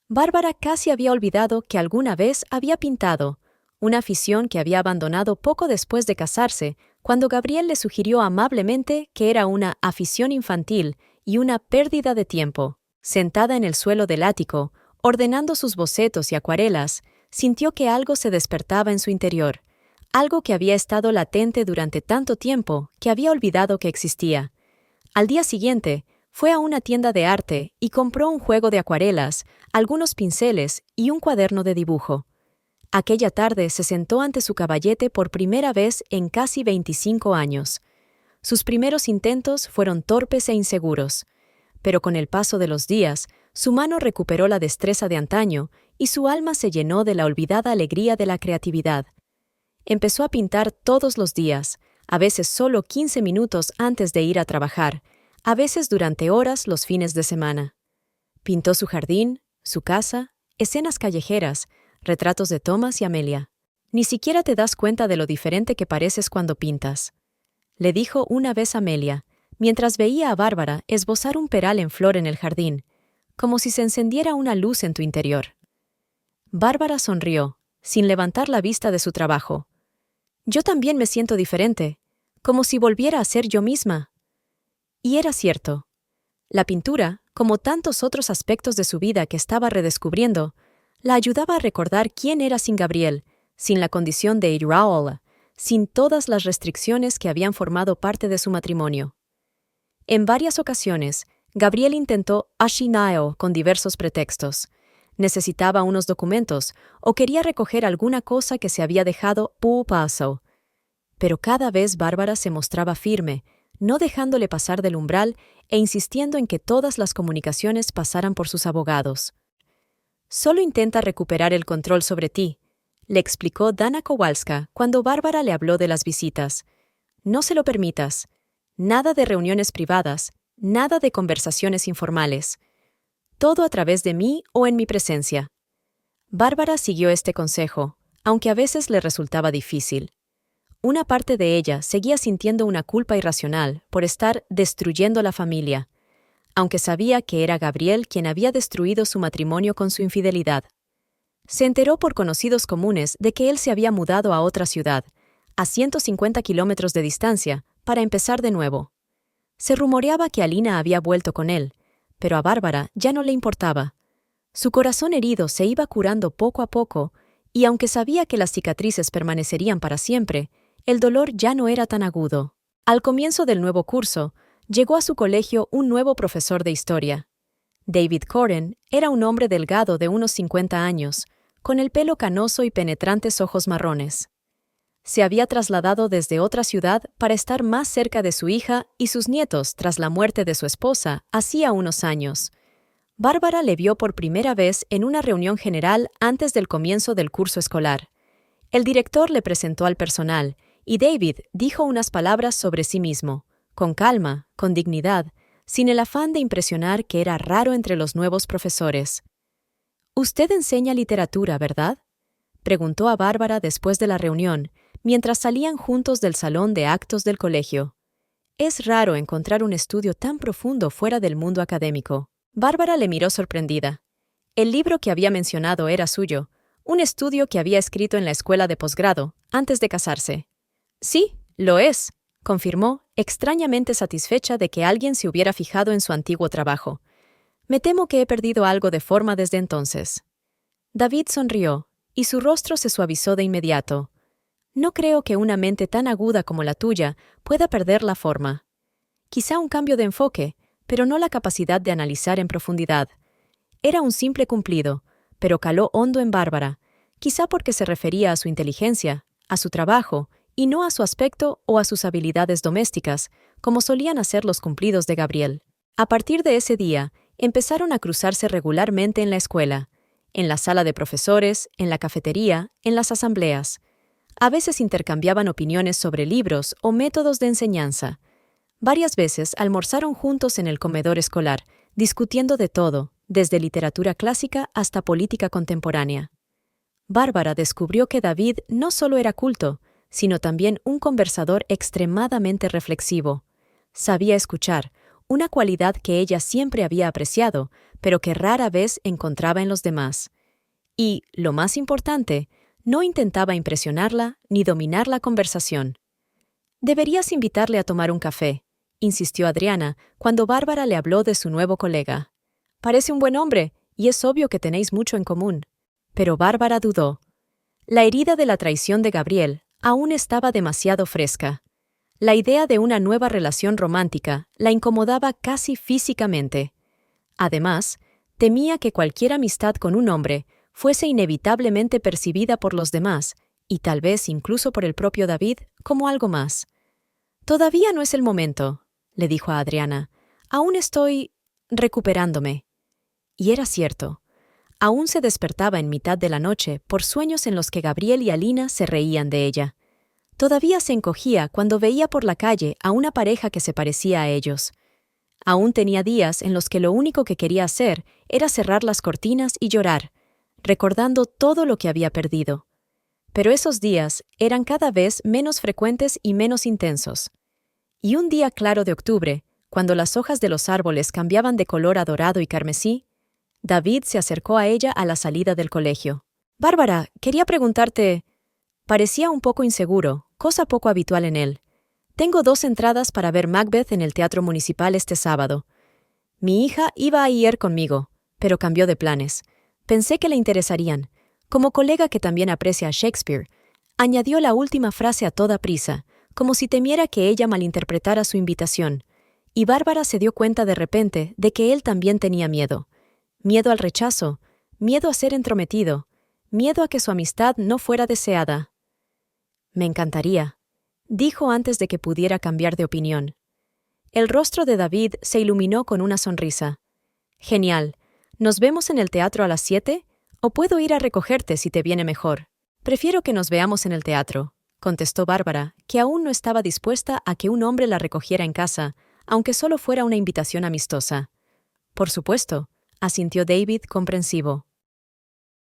Bárbara casi había olvidado que alguna vez había pintado, una afición que había abandonado poco después de casarse, cuando Gabriel le sugirió amablemente que era una afición infantil y una pérdida de tiempo. Sentada en el suelo del ático, ordenando sus bocetos y acuarelas, sintió que algo se despertaba en su interior, algo que había estado latente durante tanto tiempo que había olvidado que existía. Al día siguiente, fue a una tienda de arte y compró un juego de acuarelas, algunos pinceles y un cuaderno de dibujo. Aquella tarde se sentó ante su caballete por primera vez en casi 25 años. Sus primeros intentos fueron torpes e inseguros, pero con el paso de los días, su mano recuperó la destreza de antaño y su alma se llenó de la olvidada alegría de la creatividad. Empezó a pintar todos los días, a veces solo 15 minutos antes de ir a trabajar, a veces durante horas los fines de semana. Pintó su jardín, su casa, escenas callejeras, retratos de Thomas y Amelia. «Ni siquiera te das cuenta de lo diferente que pareces cuando pintas», le dijo una vez Amelia, mientras veía a Bárbara esbozar un peral en flor en el jardín, como si se encendiera una luz en tu interior. Bárbara sonrió, sin levantar la vista de su trabajo. «Yo también me siento diferente, como si volviera a ser yo misma». Y era cierto. La pintura, como tantos otros aspectos de su vida que estaba redescubriendo, la ayudaba a recordar quién era sin Gabriel, sin la condición de Raoul, sin todas las restricciones que habían formado parte de su matrimonio. En varias ocasiones, Gabriel intentó Ashinao con diversos pretextos. Necesitaba unos documentos o quería recoger alguna cosa que se había dejado por paso. Pero cada vez Bárbara se mostraba firme, no dejándole pasar del umbral e insistiendo en que todas las comunicaciones pasaran por sus abogados. «Solo intenta recuperar el control sobre ti», le explicó Dana Kowalska cuando Bárbara le habló de las visitas. «No se lo permitas. Nada de reuniones privadas, nada de conversaciones informales. Todo a través de mí o en mi presencia». Bárbara siguió este consejo, aunque a veces le resultaba difícil. Una parte de ella seguía sintiendo una culpa irracional por estar destruyendo la familia, aunque sabía que era Gabriel quien había destruido su matrimonio con su infidelidad. Se enteró por conocidos comunes de que él se había mudado a otra ciudad, a 150 kilómetros de distancia, para empezar de nuevo. Se rumoreaba que Alina había vuelto con él, pero a Bárbara ya no le importaba. Su corazón herido se iba curando poco a poco, y aunque sabía que las cicatrices permanecerían para siempre, el dolor ya no era tan agudo. Al comienzo del nuevo curso, llegó a su colegio un nuevo profesor de historia. David Coren era un hombre delgado de unos 50 años, con el pelo canoso y penetrantes ojos marrones. Se había trasladado desde otra ciudad para estar más cerca de su hija y sus nietos tras la muerte de su esposa hacía unos años. Bárbara le vio por primera vez en una reunión general antes del comienzo del curso escolar. El director le presentó al personal, y David dijo unas palabras sobre sí mismo, con calma, con dignidad, sin el afán de impresionar que era raro entre los nuevos profesores. «Usted enseña literatura, ¿verdad?», preguntó a Bárbara después de la reunión, mientras salían juntos del salón de actos del colegio. Es raro encontrar un estudio tan profundo fuera del mundo académico. Bárbara le miró sorprendida. El libro que había mencionado era suyo, un estudio que había escrito en la escuela de posgrado, antes de casarse. «Sí, lo es», confirmó, extrañamente satisfecha de que alguien se hubiera fijado en su antiguo trabajo. «Me temo que he perdido algo de forma desde entonces». David sonrió, y su rostro se suavizó de inmediato. «No creo que una mente tan aguda como la tuya pueda perder la forma. Quizá un cambio de enfoque, pero no la capacidad de analizar en profundidad». Era un simple cumplido, pero caló hondo en Bárbara, quizá porque se refería a su inteligencia, a su trabajo, y no a su aspecto o a sus habilidades domésticas, como solían hacer los cumplidos de Gabriel. A partir de ese día, empezaron a cruzarse regularmente en la escuela, en la sala de profesores, en la cafetería, en las asambleas. A veces intercambiaban opiniones sobre libros o métodos de enseñanza. Varias veces almorzaron juntos en el comedor escolar, discutiendo de todo, desde literatura clásica hasta política contemporánea. Bárbara descubrió que David no solo era culto, sino también un conversador extremadamente reflexivo. Sabía escuchar, una cualidad que ella siempre había apreciado, pero que rara vez encontraba en los demás. Y, lo más importante, no intentaba impresionarla ni dominar la conversación. «Deberías invitarle a tomar un café», insistió Adriana cuando Bárbara le habló de su nuevo colega. «Parece un buen hombre, y es obvio que tenéis mucho en común». Pero Bárbara dudó. La herida de la traición de Gabriel aún estaba demasiado fresca. La idea de una nueva relación romántica la incomodaba casi físicamente. Además, temía que cualquier amistad con un hombre fuese inevitablemente percibida por los demás, y tal vez incluso por el propio David, como algo más. «Todavía no es el momento», le dijo a Adriana. «Aún estoy recuperándome». Y era cierto. Aún se despertaba en mitad de la noche por sueños en los que Gabriel y Alina se reían de ella. Todavía se encogía cuando veía por la calle a una pareja que se parecía a ellos. Aún tenía días en los que lo único que quería hacer era cerrar las cortinas y llorar, recordando todo lo que había perdido. Pero esos días eran cada vez menos frecuentes y menos intensos. Y un día claro de octubre, cuando las hojas de los árboles cambiaban de color a dorado y carmesí, David se acercó a ella a la salida del colegio. «Bárbara, quería preguntarte...». Parecía un poco inseguro, cosa poco habitual en él. «Tengo 2 entradas para ver Macbeth en el Teatro Municipal este sábado. Mi hija iba a ir conmigo, pero cambió de planes. Pensé que le interesarían. Como colega que también aprecia a Shakespeare», añadió la última frase a toda prisa, como si temiera que ella malinterpretara su invitación. Y Bárbara se dio cuenta de repente de que él también tenía miedo. Miedo al rechazo, miedo a ser entrometido, miedo a que su amistad no fuera deseada. «Me encantaría», dijo antes de que pudiera cambiar de opinión. El rostro de David se iluminó con una sonrisa. «Genial. ¿Nos vemos en el teatro a las 7? ¿O puedo ir a recogerte si te viene mejor?» «Prefiero que nos veamos en el teatro», contestó Bárbara, que aún no estaba dispuesta a que un hombre la recogiera en casa, aunque solo fuera una invitación amistosa. «Por supuesto», asintió David comprensivo.